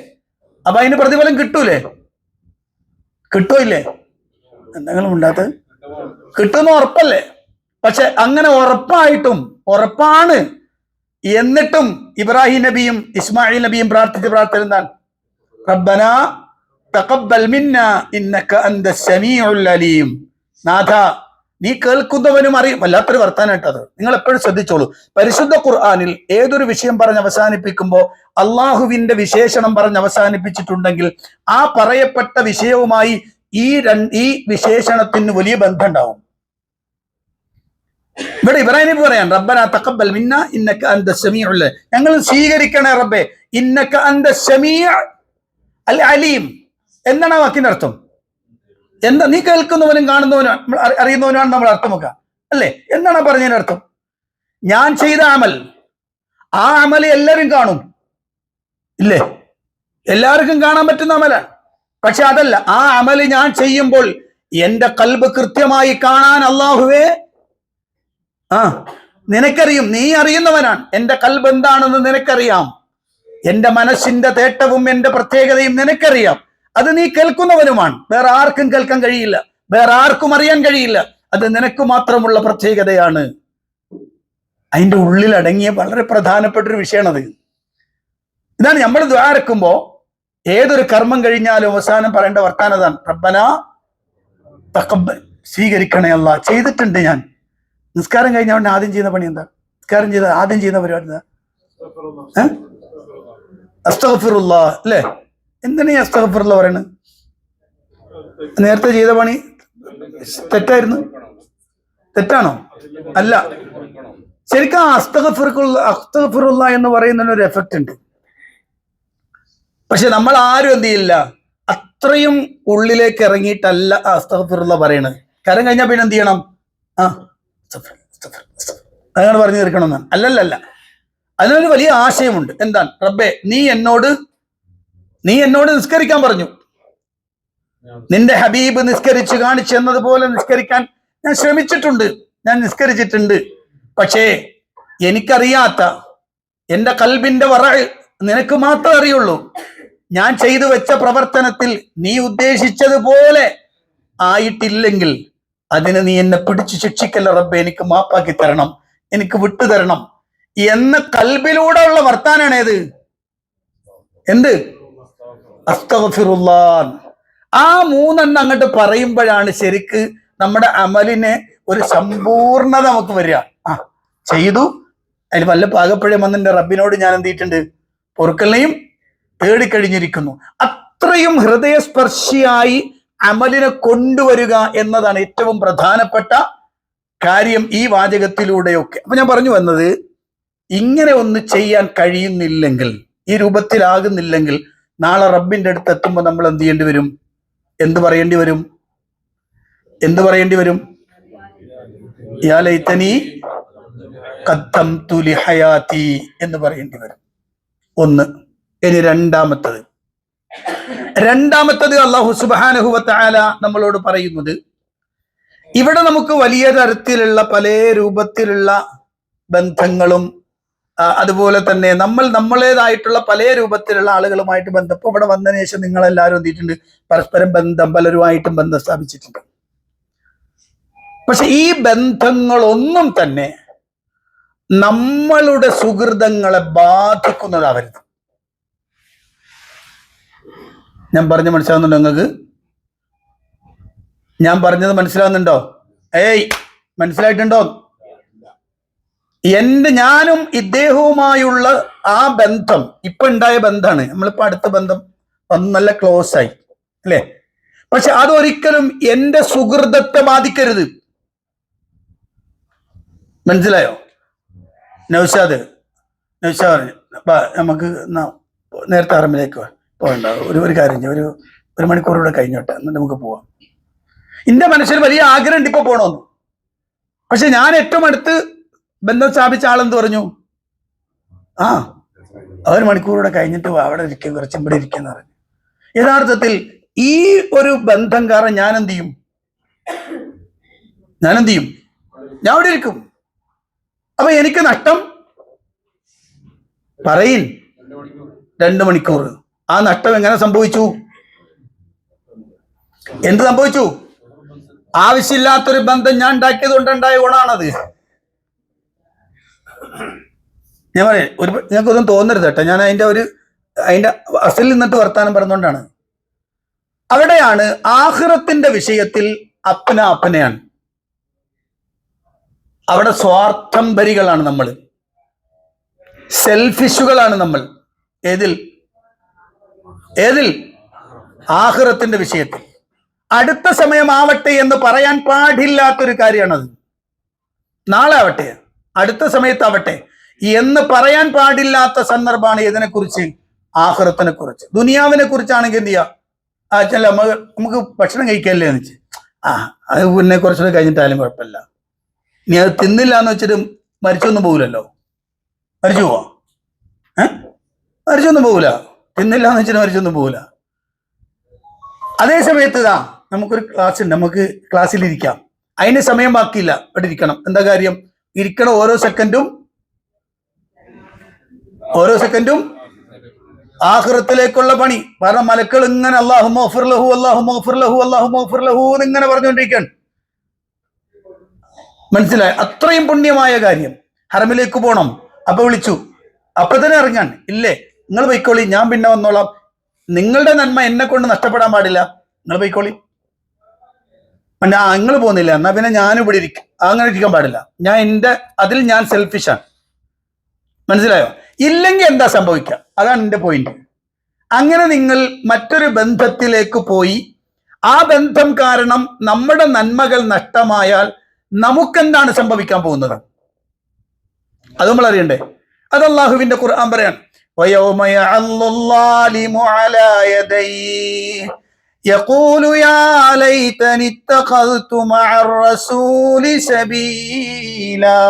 അപ്പൊ അതിന് പ്രതിഫലം കിട്ടൂലേ? കിട്ടോ ഇല്ലേ? എന്തെങ്കിലും ഉണ്ടാത്തത് കിട്ടുന്ന ഉറപ്പല്ലേ? പക്ഷെ അങ്ങനെ ഉറപ്പാണ് എന്നിട്ടും ഇബ്രാഹിം നബിയും ഇസ്മായിൽ നബിയും പ്രാർത്ഥിച്ച പ്രാർത്ഥന എന്താണ്? റബ്ബനാ തഖബ്ബൽ മിന്നാ ഇന്നക അന്തസ് സമീഉൽ അലീം. നാഥ, നീ കേൾക്കുന്നവനും അറിയും. വല്ലാത്തൊരു വർത്താനായിട്ടത്. നിങ്ങൾ എപ്പോഴും ശ്രദ്ധിച്ചോളൂ. പരിശുദ്ധ ഖുർആനിൽ ഏതൊരു വിഷയം പറഞ്ഞ് അവസാനിപ്പിക്കുമ്പോൾ അള്ളാഹുവിന്റെ വിശേഷണം പറഞ്ഞ് അവസാനിപ്പിച്ചിട്ടുണ്ടെങ്കിൽ ആ പറയപ്പെട്ട വിഷയവുമായി ഈ വിശേഷണത്തിന് വലിയ ബന്ധം ഉണ്ടാവും. ഇവിടെ ഇബ്രാഹിം നബി പറയാൻ റബ്ബനാ തഖബ്ബൽ മിന്നാ ഇന്നക അന്തസ് സമീഉൽ അലീം. ഞങ്ങൾ സ്വീകരിക്കണേ റബ്ബേ, ഇന്നക അന്തസ് സമീഉ അൽ അലീം. എന്താണ് ആ വാക്കിന്റെ അർത്ഥം? എന്താ? നീ കേൾക്കുന്നവനും കാണുന്നവനും അറിയുന്നവനുമാണ് നമ്മൾ അർത്ഥം വെക്കുക അല്ലേ? എന്താണ് പറഞ്ഞതിന്റെ അർത്ഥം? ഞാൻ ചെയ്ത അമൽ, ആ അമൽ എല്ലാവരും കാണും ഇല്ലേ? എല്ലാവർക്കും കാണാൻ പറ്റുന്ന അമലാണ്. പക്ഷെ അതല്ല, ആ അമല് ഞാൻ ചെയ്യുമ്പോൾ എന്റെ കൽബ് കൃത്യമായി കാണാൻ അല്ലാഹുവേ നിനക്കറിയും, നീ അറിയുന്നവനാണ്. എന്റെ കൽബ് എന്താണെന്ന് നിനക്കറിയാം. എന്റെ മനസ്സിന്റെ തേട്ടവും എന്റെ പ്രത്യേകതയും നിനക്കറിയാം. അത് നീ കേൾക്കുന്നവനുമാണ്. വേറെ ആർക്കും കേൾക്കാൻ കഴിയില്ല, വേറെ ആർക്കും അറിയാൻ കഴിയില്ല. അത് നിനക്ക് മാത്രമുള്ള പ്രത്യേകതയാണ്. അതിന്റെ ഉള്ളിൽ അടങ്ങിയ വളരെ പ്രധാനപ്പെട്ട ഒരു വിഷയമാണത്. ഇതാണ് നമ്മൾ ദ്വാരക്കുമ്പോ ഏതൊരു കർമ്മം കഴിഞ്ഞാലും അവസാനം പറയേണ്ട വർത്താനതാണ് റബ്ബനാ തഖബ്ബൽ. സ്വീകരിക്കണേ അല്ലാ. ചെയ്തിട്ടുണ്ട് ഞാൻ. നിസ്കാരം കഴിഞ്ഞ ഉടനെ ആദ്യം ചെയ്യുന്ന പണി എന്താ? നിസ്കാരം ചെയ്ത ആദ്യം ചെയ്യുന്ന പരിപാടി എന്താ? അസ്തഗ്ഫിറുല്ലാഹ് അല്ലേ? എന്തിനാ ഈ അസ്തഗ്ഫിറുല്ലാഹ് പറയണത്? നേരത്തെ ചെയ്ത പണി തെറ്റായിരുന്നു? തെറ്റാണോ? അല്ല, ശരിക്കും അസ്തഗ്ഫിറുല്ലാഹ് എന്ന് പറയുന്നതിന് ഒരു എഫക്റ്റ് ഉണ്ട്. പക്ഷെ നമ്മൾ ആരും എന്ത് ചെയ്യില്ല, അത്രയും ഉള്ളിലേക്ക് ഇറങ്ങിയിട്ടല്ല അസ്തഗ്ഫിറുല്ലാഹ് പറയണത്. കാര്യം കഴിഞ്ഞാൽ പിന്നെ എന്ത് ചെയ്യണം? അങ്ങനെ പറഞ്ഞു തീർക്കണം എന്നാണ്. അല്ലല്ല, അതിനൊരു വലിയ ആശയമുണ്ട്. എന്താണ്? റബ്ബേ, നീ എന്നോട് നിസ്കരിക്കാൻ പറഞ്ഞു. നിന്റെ ഹബീബ് നിസ്കരിച്ച് കാണിച്ചു എന്നതുപോലെ നിസ്കരിക്കാൻ ഞാൻ ശ്രമിച്ചിട്ടുണ്ട്, ഞാൻ നിസ്കരിച്ചിട്ടുണ്ട്. പക്ഷേ എനിക്കറിയാത്ത എന്റെ കൽബിന്റെ നിനക്ക് മാത്രമേ അറിയുള്ളൂ. ഞാൻ ചെയ്തു വെച്ച പ്രവർത്തനത്തിൽ നീ ഉദ്ദേശിച്ചതുപോലെ ആയിട്ടില്ലെങ്കിൽ അതിന് നീ എന്നെ പിടിച്ചു ശിക്ഷിക്കല്ല റബ്ബേ, എനിക്ക് മാപ്പാക്കി തരണം, എനിക്ക് വിട്ടുതരണം എന്ന കൽബിലൂടെ ഉള്ള വർത്താനാണ് ഏത്? എന്ത്? അസ്തഗ്ഫിറുല്ലാഹ്. ആ മൂന്നെണ്ണം അങ്ങോട്ട് പറയുമ്പോഴാണ് ശരിക്ക് നമ്മുടെ അമലിനെ ഒരു സമ്പൂർണത നമുക്ക് വരിക. ചെയ്തു, അതിൽ വല്ല പാകപ്പഴം വന്നിന്റെ റബ്ബിനോട് ഞാൻ എന്ത് ചെയ്തിട്ടുണ്ട്? പൊറുക്കലിനെയും തേടിക്കഴിഞ്ഞിരിക്കുന്നു. അത്രയും ഹൃദയസ്പർശിയായി അമലിനെ കൊണ്ടുവരിക എന്നതാണ് ഏറ്റവും പ്രധാനപ്പെട്ട കാര്യം ഈ വാചകത്തിലൂടെയൊക്കെ. അപ്പൊ ഞാൻ പറഞ്ഞു വന്നത്, ഇങ്ങനെ ഒന്ന് ചെയ്യാൻ കഴിയുന്നില്ലെങ്കിൽ, ഈ രൂപത്തിലാകുന്നില്ലെങ്കിൽ, നാളെ റബ്ബിന്റെ അടുത്ത് എത്തുമ്പോൾ നമ്മൾ എന്ത് ചെയ്യേണ്ടി വരും? എന്ത് പറയേണ്ടി വരും? യാ ലൈതനി ഖദ്ദംതു ലിഹയാതി എന്ന് പറയേണ്ടി വരും. ഒന്ന്. ഇനി രണ്ടാമത്തത് അല്ലാഹു സുബ്ഹാനഹു വ തആല നമ്മളോട് പറയുന്നത്, ഇവിടെ നമുക്ക് വലിയ തരത്തിലുള്ള പല രൂപത്തിലുള്ള ബന്ധങ്ങളും അതുപോലെ തന്നെ നമ്മളേതായിട്ടുള്ള പല രൂപത്തിലുള്ള ആളുകളുമായിട്ട് ബന്ധം. ഇപ്പൊ ഇവിടെ വന്നതിന് ശേഷം നിങ്ങളെല്ലാവരും എന്തിട്ടുണ്ട്? പരസ്പരം ബന്ധം, പലരുമായിട്ടും ബന്ധം സ്ഥാപിച്ചിട്ടുണ്ട്. പക്ഷെ ഈ ബന്ധങ്ങളൊന്നും തന്നെ നമ്മളുടെ സുഹൃതങ്ങളെ ബാധിക്കുന്നതാവരുത്. ഞാൻ പറഞ്ഞ് മനസ്സിലാവുന്നുണ്ടോ നിങ്ങൾക്ക്? ഞാൻ പറഞ്ഞത് മനസ്സിലാവുന്നുണ്ടോ? മനസ്സിലായിട്ടുണ്ടോ? ഞാനും ഇദ്ദേഹവുമായുള്ള ആ ബന്ധം ഇപ്പൊ ഉണ്ടായ ബന്ധമാണ്. നമ്മളിപ്പോ അടുത്ത ബന്ധം വന്ന് നല്ല ക്ലോസ് ആയി അല്ലേ? പക്ഷെ അതൊരിക്കലും എന്റെ സുഹൃതത്തെ ബാധിക്കരുത്. മനസ്സിലായോ? നൗഷാദ് പറഞ്ഞു നമുക്ക് നേരത്തെ ആറമ്പിലേക്ക് പോകണ്ട, ഒരു കാര്യം ഒരു മണിക്കൂറൂടെ കഴിഞ്ഞോട്ടെ, എന്നിട്ട് നമുക്ക് പോവാം. എന്റെ മനസ്സിൽ വലിയ ആഗ്രഹമുണ്ട് ഇപ്പൊ പോണോന്ന്. പക്ഷെ ഞാൻ ഏറ്റവും അടുത്ത് ബന്ധം സ്ഥാപിച്ച ആളെന്ത് പറഞ്ഞു? ഒരു മണിക്കൂറൂടെ കഴിഞ്ഞിട്ട് അവിടെ ഇരിക്കും, കുറച്ച് ഇവിടെ ഇരിക്കുന്ന പറഞ്ഞു. യഥാർത്ഥത്തിൽ ഈ ഒരു ബന്ധം കാരണം ഞാൻ എന്ത് ചെയ്യും? ഞാൻ അവിടെ ഇരിക്കും. അപ്പൊ എനിക്ക് നഷ്ടം പറയിൻ 2 മണിക്കൂർ. ആ നഷ്ടം എങ്ങനെ സംഭവിച്ചു? എന്ത് സംഭവിച്ചു? ആവശ്യമില്ലാത്തൊരു ബന്ധം ഞാൻ ഉണ്ടാക്കിയത് കൊണ്ടുണ്ടായ ഗുണമാണത്. ഞാൻ പറയാം, നിങ്ങൾക്കൊന്നും തോന്നരുത് കേട്ടോ, ഞാൻ അതിന്റെ അസലിൽ നിന്നിട്ട് വർത്താനം പറഞ്ഞുകൊണ്ടാണ്. അവിടെയാണ് ആഖിറത്തിന്റെ വിഷയത്തിൽ അപ്പനയാണ്. അവിടെ സ്വാർത്ഥംബരികളാണ് നമ്മൾ, സെൽഫിഷുകളാണ് നമ്മൾ. ഏതിൽ? ആഖിറത്തിന്റെ വിഷയത്തിൽ. അടുത്ത സമയമാവട്ടെ എന്ന് പറയാൻ പാടില്ലാത്തൊരു കാര്യമാണത്. നാളെ ആവട്ടെ, അടുത്ത സമയത്താവട്ടെ എന്ന് പറയാൻ പാടില്ലാത്ത സന്ദർഭമാണ് ഇതിനെക്കുറിച്ച്, ആഖിറത്തിനെ കുറിച്ച്. ദുനിയാവിനെ കുറിച്ചാണെങ്കിൽ എന്ത് ചെയ്യാ, നമുക്ക് ഭക്ഷണം കഴിക്കല്ലേ എന്ന് വെച്ച്, അത് പിന്നെ കുറച്ചുകൂടെ കഴിഞ്ഞിട്ടായാലും കുഴപ്പമില്ല. ഇനി അത് തിന്നില്ല എന്ന് വെച്ചിട്ട് മരിച്ചൊന്നും പോകില്ലല്ലോ. മരിച്ചു പോവാ? മരിച്ചൊന്നും പോകില്ല. തിന്നില്ല എന്ന് വെച്ചിട്ട് മരിച്ചൊന്നും പോകില്ല. അതേ സമയത്ത് നമുക്കൊരു ക്ലാസ് ഉണ്ട്, നമുക്ക് ക്ലാസ്സിലിരിക്കാം. അതിന് സമയം ബാക്കിയില്ല, ഇവിടെ ഇരിക്കണം. എന്താ കാര്യം? ഇരിക്കണം. ഓരോ സെക്കൻഡും ആഖിറത്തിലേക്കുള്ള പണി. കാരണം മലക്കൾ ഇങ്ങനെ അല്ലാഹു മഗ്ഫിർ ലഹു അല്ലാഹു മഗ്ഫിർ ലഹു അല്ലാഹു മഗ്ഫിർ ലഹു എന്നിങ്ങനെ പറഞ്ഞുകൊണ്ടിരിക്കുകയാണ്. മനസ്സിലായി? അത്രയും പുണ്യമായ കാര്യം. ഹറമിലേക്ക് പോകണം, അപ്പൊ വിളിച്ചു, അപ്പൊ തന്നെ ഇറങ്ങാൻ. ഇല്ലേ, നിങ്ങൾ പോയിക്കോളി, ഞാൻ പിന്നെ വന്നോളാം. നിങ്ങളുടെ നന്മ എന്നെ കൊണ്ട് നഷ്ടപ്പെടാൻ പാടില്ല, നിങ്ങൾ പോയിക്കോളി. നിങ്ങൾ പോകുന്നില്ല, എന്നാ പിന്നെ ഞാനും ഇവിടെ ഇരിക്കും. അങ്ങനെ ഇരിക്കാൻ പാടില്ല. അതിൽ ഞാൻ സെൽഫിഷാണ്. മനസ്സിലായോ? ഇല്ലെങ്കിൽ എന്താ സംഭവിക്കുക? അതാണ് എന്റെ പോയിന്റ്. അങ്ങനെ നിങ്ങൾ മറ്റൊരു ബന്ധത്തിലേക്ക് പോയി, ആ ബന്ധം കാരണം നമ്മുടെ നന്മകൾ നഷ്ടമായാൽ നമുക്കെന്താണ് സംഭവിക്കാൻ പോകുന്നത്? അത് നമ്മൾ അറിയണ്ടേ? അത് അല്ലാഹുവിന്റെ ഖുർആൻ പറയാൻ, وَيَوْمَ يَعَضُّ الظَّالِمُ عَلَى يَدَيْهِ يَقُولُ يَا لَيْتَنِي اتَّخَذْتُ مَعَ الرَّسُولِ سَبِيلًا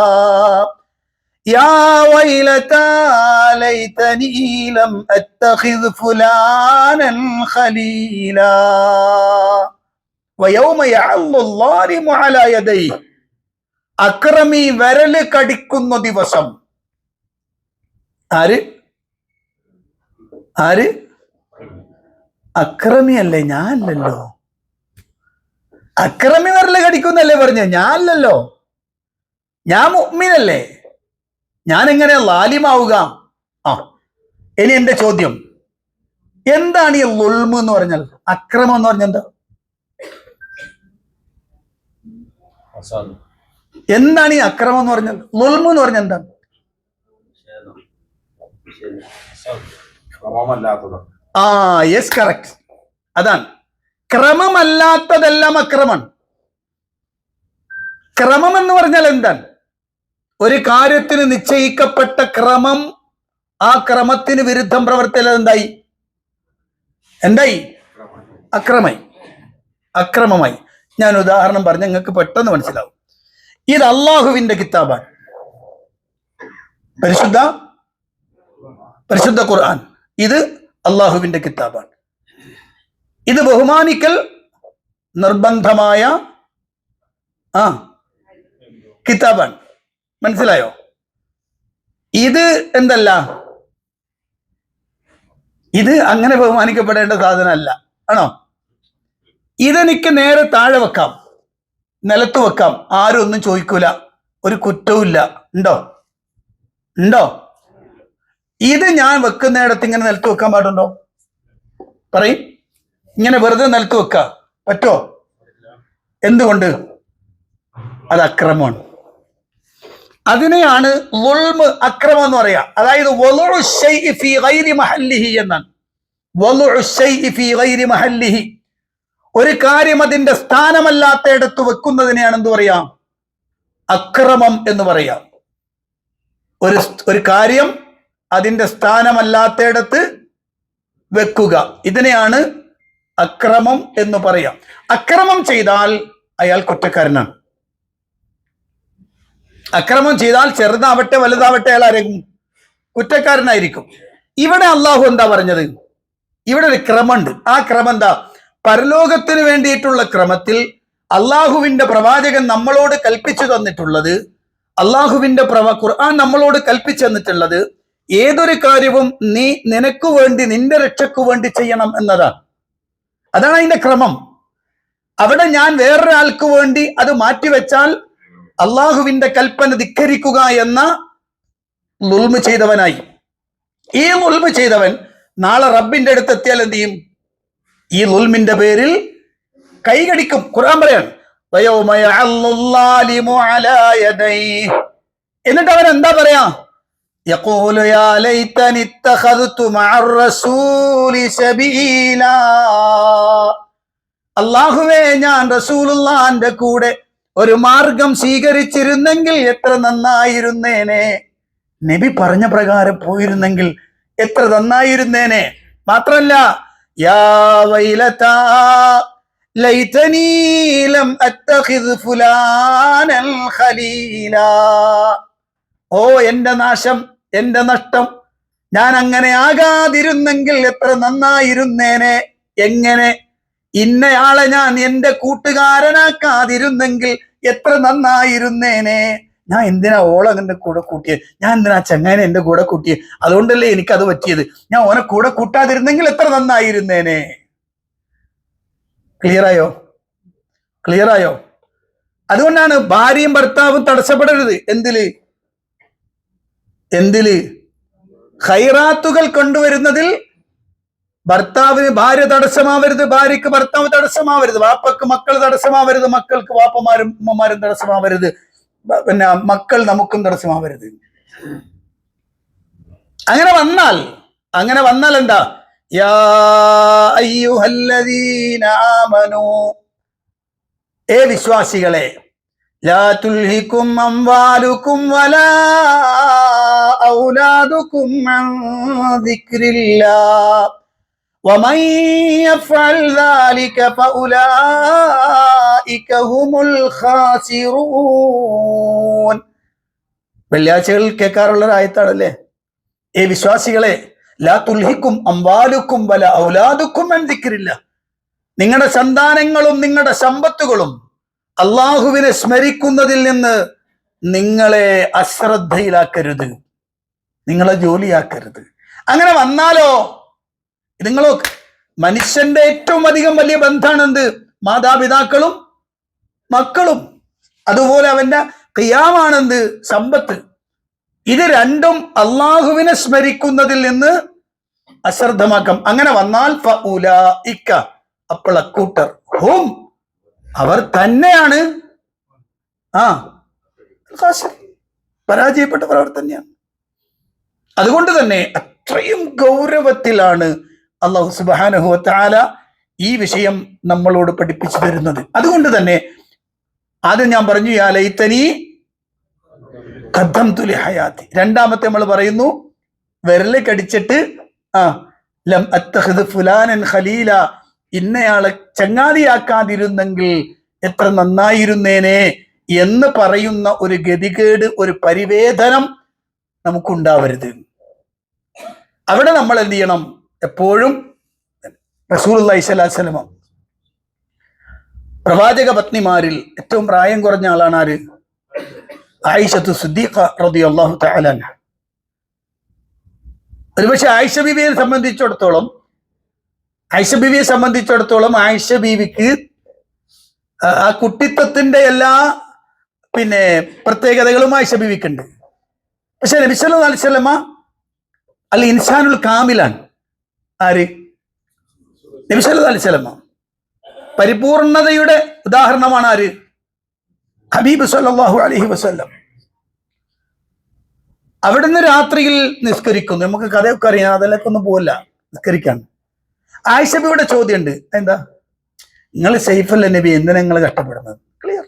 يَا وَيْلَتَى لَيْتَنِي لَمْ أَتَّخِذْ فُلَانًا خَلِيلًا وَيَوْمَ يَعَضُّ الظَّالِمُ عَلَى يَدَيْهِ അക്രമി വിരല് കടിക്കുന്ന ദിവസം. ആര്? അക്രമിയല്ലേ, ഞാനല്ലോ. അക്രമി വിരല് കടിക്കുന്നല്ലേ പറഞ്ഞ? ഞാനല്ലോ. ഞാൻ മുഅ്മിനല്ലേ. ഞാൻ എങ്ങനെയാ ലാലിമാവുക? ഇനി എന്റെ ചോദ്യം, എന്താണ് ഈ ളുൽമ് എന്ന് പറഞ്ഞാൽ? അക്രമം എന്ന് പറഞ്ഞാൽ എന്താ? എന്താണ് ഈ അക്രമം എന്ന് പറഞ്ഞാൽ? ളുൽമ് എന്ന് പറഞ്ഞാൽ എന്താണ്? Yes, correct. അതാണ്. ക്രമമല്ലാത്തതെല്ലാം അക്രമം. ക്രമം എന്ന് പറഞ്ഞാൽ എന്താണ്? ഒരു കാര്യത്തിന് നിശ്ചയിക്കപ്പെട്ട ക്രമം, ആ ക്രമത്തിന് വിരുദ്ധം പ്രവർത്തിച്ചാൽ എന്തായി? അക്രമമായി. ഞാൻ ഉദാഹരണം പറഞ്ഞ നിങ്ങൾക്ക് പെട്ടെന്ന് മനസ്സിലാവും. ഇത് അള്ളാഹുവിന്റെ കിതാബാണ്, പരിശുദ്ധ ഖുർആൻ. ഇത് അള്ളാഹുവിന്റെ കിതാബാണ്. ഇത് ബഹുമാനിക്കൽ നിർബന്ധമായ കിതാബാണ്. മനസ്സിലായോ? ഇത് എന്തല്ല, ഇത് അങ്ങനെ ബഹുമാനിക്കപ്പെടേണ്ട സാധനമല്ല. ആണോ? ഇതെനിക്ക് നേരെ താഴെ വെക്കാം, നിലത്ത് വെക്കാം, ആരും ഒന്നും ചോദിക്കൂല, ഒരു കുറ്റവും ഇല്ല. ഉണ്ടോ? ഇത് ഞാൻ വെക്കുന്നിടത്ത് ഇങ്ങനെ നിലത്ത് വെക്കാൻ പാടുണ്ടോ? പറയും. ഇങ്ങനെ വെറുതെ നിലത്ത് വെക്ക പറ്റോ? എന്തുകൊണ്ട്? അത് അക്രമമാണ്. അതിനെയാണ് ളുൽമ്, അക്രമം എന്ന് പറയാ. അതായത് വളുഉ ശൈഇ ഫീ ഗൈരി മഹല്ലിഹി എന്നാണ്. വളുഉ ശൈഇ ഫീ ഗൈരി മഹല്ലിഹി, ഒരു കാര്യം അതിന്റെ സ്ഥാനമല്ലാത്തയിടത്ത് വെക്കുന്നതിനെയാണ് എന്ത് പറയാ? അക്രമം എന്ന് പറയാം. ഒരു കാര്യം അതിന്റെ സ്ഥാനമല്ലാത്തയിടത്ത് വെക്കുക, ഇതിനെയാണ് അക്രമം എന്ന് പറയാം. അക്രമം ചെയ്താൽ അയാൾ കുറ്റക്കാരനാണ്. അക്രമം ചെയ്താൽ ചെറുതാവട്ടെ വലുതാവട്ടെ അയാൾ ആരെങ്കിലും കുറ്റക്കാരനായിരിക്കും. ഇവിടെ അള്ളാഹു എന്താ പറഞ്ഞത്? ഇവിടെ ഒരു ക്രമമുണ്ട്. ആ ക്രമം എന്താ? പരലോകത്തിന് വേണ്ടിയിട്ടുള്ള ക്രമത്തിൽ അള്ളാഹുവിന്റെ പ്രവാചകൻ നമ്മളോട് കൽപ്പിച്ചു തന്നിട്ടുള്ളത്, അള്ളാഹുവിന്റെ ഖുർആൻ നമ്മളോട് കൽപ്പിച്ചു തന്നിട്ടുള്ളത് ഏതൊരു കാര്യവും നീ നിനക്ക് വേണ്ടി, നിന്റെ രക്ഷയ്ക്ക് വേണ്ടി ചെയ്യണം എന്നതാണ്. അതാണ് അതിന്റെ ക്രമം. അവിടെ ഞാൻ വേറൊരാൾക്ക് വേണ്ടി അത് മാറ്റിവെച്ചാൽ അള്ളാഹുവിന്റെ കൽപ്പന ധിക്കരിക്കുക എന്ന ളുൽമ് ചെയ്തവനായി. ഈ ളുൽമ് ചെയ്തവൻ നാളെ റബ്ബിന്റെ അടുത്ത് എത്തിയാൽ എന്ത് ചെയ്യും? ഈ ളുൽമിന്റെ പേരിൽ കൈകടിക്കും. ഖുർആൻ പറയാണ്, എന്നിട്ട് അവൻ എന്താ പറയാ? യഖൂലു യാ ലൈതനി ഇത്തഖദ്തു മഅർ റസൂലി സബീലാ. അല്ലാഹുവേ, ഞാൻ റസൂലുള്ളാഹിന്റെ കൂടെ ഒരു മാർഗം സ്വീകരിച്ചിരുന്നെങ്കിൽ എത്ര നന്നായിരുന്നേനെ. നബി പറഞ്ഞ പ്രകാരം പോയിരുന്നെങ്കിൽ എത്ര നന്നായിരുന്നേനെ. മാത്രല്ല, യാ വൈലതാ ലൈതനീ ലം അത്തഖിദ് ഫുലാനൻ ഖലീലാ. ഓ എന്റെ നാശം, എന്റെ നഷ്ടം, ഞാൻ അങ്ങനെ ആകാതിരുന്നെങ്കിൽ എത്ര നന്നായിരുന്നേനെ. എങ്ങനെ? ഇന്നയാളെ ഞാൻ എന്റെ കൂട്ടുകാരനാക്കാതിരുന്നെങ്കിൽ എത്ര നന്നായിരുന്നേനെ. ഞാൻ എന്തിനാ ഓളെ കൂടെ കൂട്ടിയത്? ഞാൻ എന്തിനാ ചങ്ങാനെ എന്റെ കൂടെ കൂട്ടിയത്? അതുകൊണ്ടല്ലേ എനിക്കത് പറ്റിയത്. ഞാൻ ഓനെ കൂടെ കൂട്ടാതിരുന്നെങ്കിൽ എത്ര നന്നായിരുന്നേനെ. ക്ലിയറായോ? ക്ലിയറായോ? അതുകൊണ്ടാണ് ഭാര്യയും ഭർത്താവും തടസ്സപ്പെടരുത്. എന്തില്? ഖൈറാത്തുകൾ കൊണ്ടുവരുന്നതിൽ ഭർത്താവിന് ഭാര്യ തടസ്സമാവരുത്, ഭാര്യക്ക് ഭർത്താവ് തടസ്സമാവരുത്, വാപ്പക്ക് മക്കൾ തടസ്സമാവരുത്, മക്കൾക്ക് വാപ്പമാരും ഉമ്മമാരും തടസ്സമാവരുത്, പിന്നെ മക്കൾ നമുക്കും തടസ്സമാവരുത്. അങ്ങനെ വന്നാൽ എന്താ? യാ അയ്യുഹല്ലദീന ആമനൂ, ഏ വിശ്വാസികളെ, ലാ തുൽഹികും അംവാലുകും വലാ ഔലാദുകും അൻ ദിക്രില്ലാഹ് വമൻ യഫ്അൽ ദാലിക ഫഉലൈക ഹുമുൽ ഖാസിറൂൻ. വെള്ളിയാഴ്ചകൾ കേൾക്കാറുള്ള ആയത്താണല്ലേ. ഏ വിശ്വാസികളെ, ലാ തുൽഹിക്കും അംവാലുക്കും വല ഔലാദുക്കും അൻ ദിക്രില്ലാഹ്, നിങ്ങളുടെ സന്താനങ്ങളും നിങ്ങളുടെ സമ്പത്തുകളും അള്ളാഹുവിനെ സ്മരിക്കുന്നതിൽ നിന്ന് നിങ്ങളെ അശ്രദ്ധയിലാക്കരുത്, നിങ്ങളെ ജോലിയാക്കരുത്. അങ്ങനെ വന്നാലോ, നിങ്ങളോ മനുഷ്യന്റെ ഏറ്റവും അധികം വലിയ ബന്ധമാണ് എന്ത്? മാതാപിതാക്കളും മക്കളും. അതുപോലെ അവന്റെ ഖിയാമാണെന്ത്? സമ്പത്ത്. ഇത് രണ്ടും അള്ളാഹുവിനെ സ്മരിക്കുന്നതിൽ നിന്ന് അശ്രദ്ധമാക്കാം. അങ്ങനെ വന്നാൽ ഫഉലൈക, അപ്പോൾ അക്കൂട്ടർ, ഹും, അവർ തന്നെയാണ് പരാജയപ്പെട്ടവർ, അവർ തന്നെയാണ്. അതുകൊണ്ട് തന്നെ അത്രയും ഗൗരവത്തിലാണ് അല്ലാഹു സുബ്ഹാനഹു വ തആല ഈ വിഷയം നമ്മളോട് പഠിപ്പിച്ചു തരുന്നത്. അതുകൊണ്ട് തന്നെ ആദ്യം ഞാൻ പറഞ്ഞു, യാ ലൈതനി ഖദ്ദംതു ലിഹയാതി. രണ്ടാമത്തെ നമ്മൾ പറയുന്നു, വിരല് കടിച്ചിട്ട് ലം അത്തഖിദ് ഫുലാനൻ ഖലീല, ഇന്നയാളെ ചങ്ങാതിയാക്കാതിരുന്നെങ്കിൽ എത്ര നന്നായിരുന്നേനെ എന്ന് പറയുന്ന ഒരു ഗതികേട്, ഒരു പരിവേദനം നമുക്കുണ്ടാവരുത്. അവിടെ നമ്മൾ എന്ത് ചെയ്യണം? എപ്പോഴും റസൂലുള്ളാഹി സ്വല്ലല്ലാഹു അലൈഹി വസല്ലം പ്രവാചക പത്നിമാരിൽ ഏറ്റവും പ്രായം കുറഞ്ഞ ആളാണ് ആര്? ആയിഷത്തു സിദ്ദീഖ റളിയല്ലാഹു തആല അൻഹ. ഒരുപക്ഷെ ആയിഷ ബീവിയെ സംബന്ധിച്ചിടത്തോളം ആയിഷ ബീവിക്ക് ആ കുട്ടിത്വത്തിന്റെ എല്ലാ പ്രത്യേകതകളും ആയിഷ ബീവിക്കുണ്ട്. പക്ഷെ നബി സല്ലല്ലാഹു അലൈഹി വസല്ലമ അൽ ഇൻസാനുൽ കാമിലാണ്. ആര്? നബി സല്ലല്ലാഹു അലൈഹി വസല്ലമ. പരിപൂർണതയുടെ ഉദാഹരണമാണ് ആര്? ഹബീബ് സല്ലല്ലാഹു അലൈഹി വസല്ലം. അവിടുന്ന് രാത്രിയിൽ നിസ്കരിക്കുന്നു. നമുക്ക് കഥയൊക്കെ അറിയാം, അതിലൊക്കെ ഒന്നും പോവില്ല നിസ്കരിക്കാൻ. ആയിഷ ബീവിയുടെ ചോദ്യമുണ്ട്, എന്താ? നിങ്ങൾ സൈഫല്ല നബി, എന്തിനാ നിങ്ങൾ കഷ്ടപ്പെടുന്നത്? ക്ലിയർ.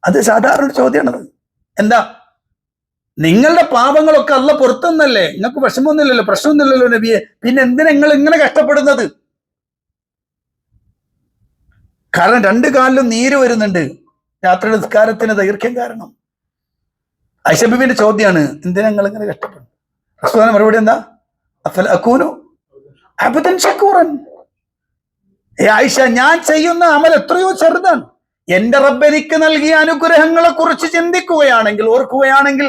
അത് സാധാരണ ചോദ്യമാണത്. എന്താ? നിങ്ങളുടെ പാപങ്ങളൊക്കെ അല്ല പുറത്തുനിന്നല്ലേ, നിങ്ങൾക്ക് വിഷമമൊന്നുമില്ലല്ലോ, പ്രശ്നമൊന്നുമില്ലല്ലോ നബിയെ, പിന്നെ എന്തിനാ നിങ്ങൾ ഇങ്ങനെ കഷ്ടപ്പെടുന്നത്? കാരണം രണ്ടു കാലിലും നീര് വരുന്നുണ്ട്, രാത്രി നിസ്കാരത്തിന് ദൈർഘ്യം കാരണം. ആയിഷ ബീവിന്റെ ചോദ്യമാണ്, എന്തിനാ നിങ്ങൾ ഇങ്ങനെ കഷ്ടപ്പെടുന്നത്? റസൂലുള്ളാഹിന്റെ മറുപടി എന്താ? അഫല അകൂനു അബ്ദൻ ശകൂറൻ, ആയിഷ, ഞാൻ ചെയ്യുന്ന അമൽ എത്രയോ ചെറുതാണ്. എന്റെ റബ്ബ് എനിക്ക് നൽകിയ അനുഗ്രഹങ്ങളെ കുറിച്ച് ചിന്തിക്കുകയാണെങ്കിൽ, ഓർക്കുകയാണെങ്കിൽ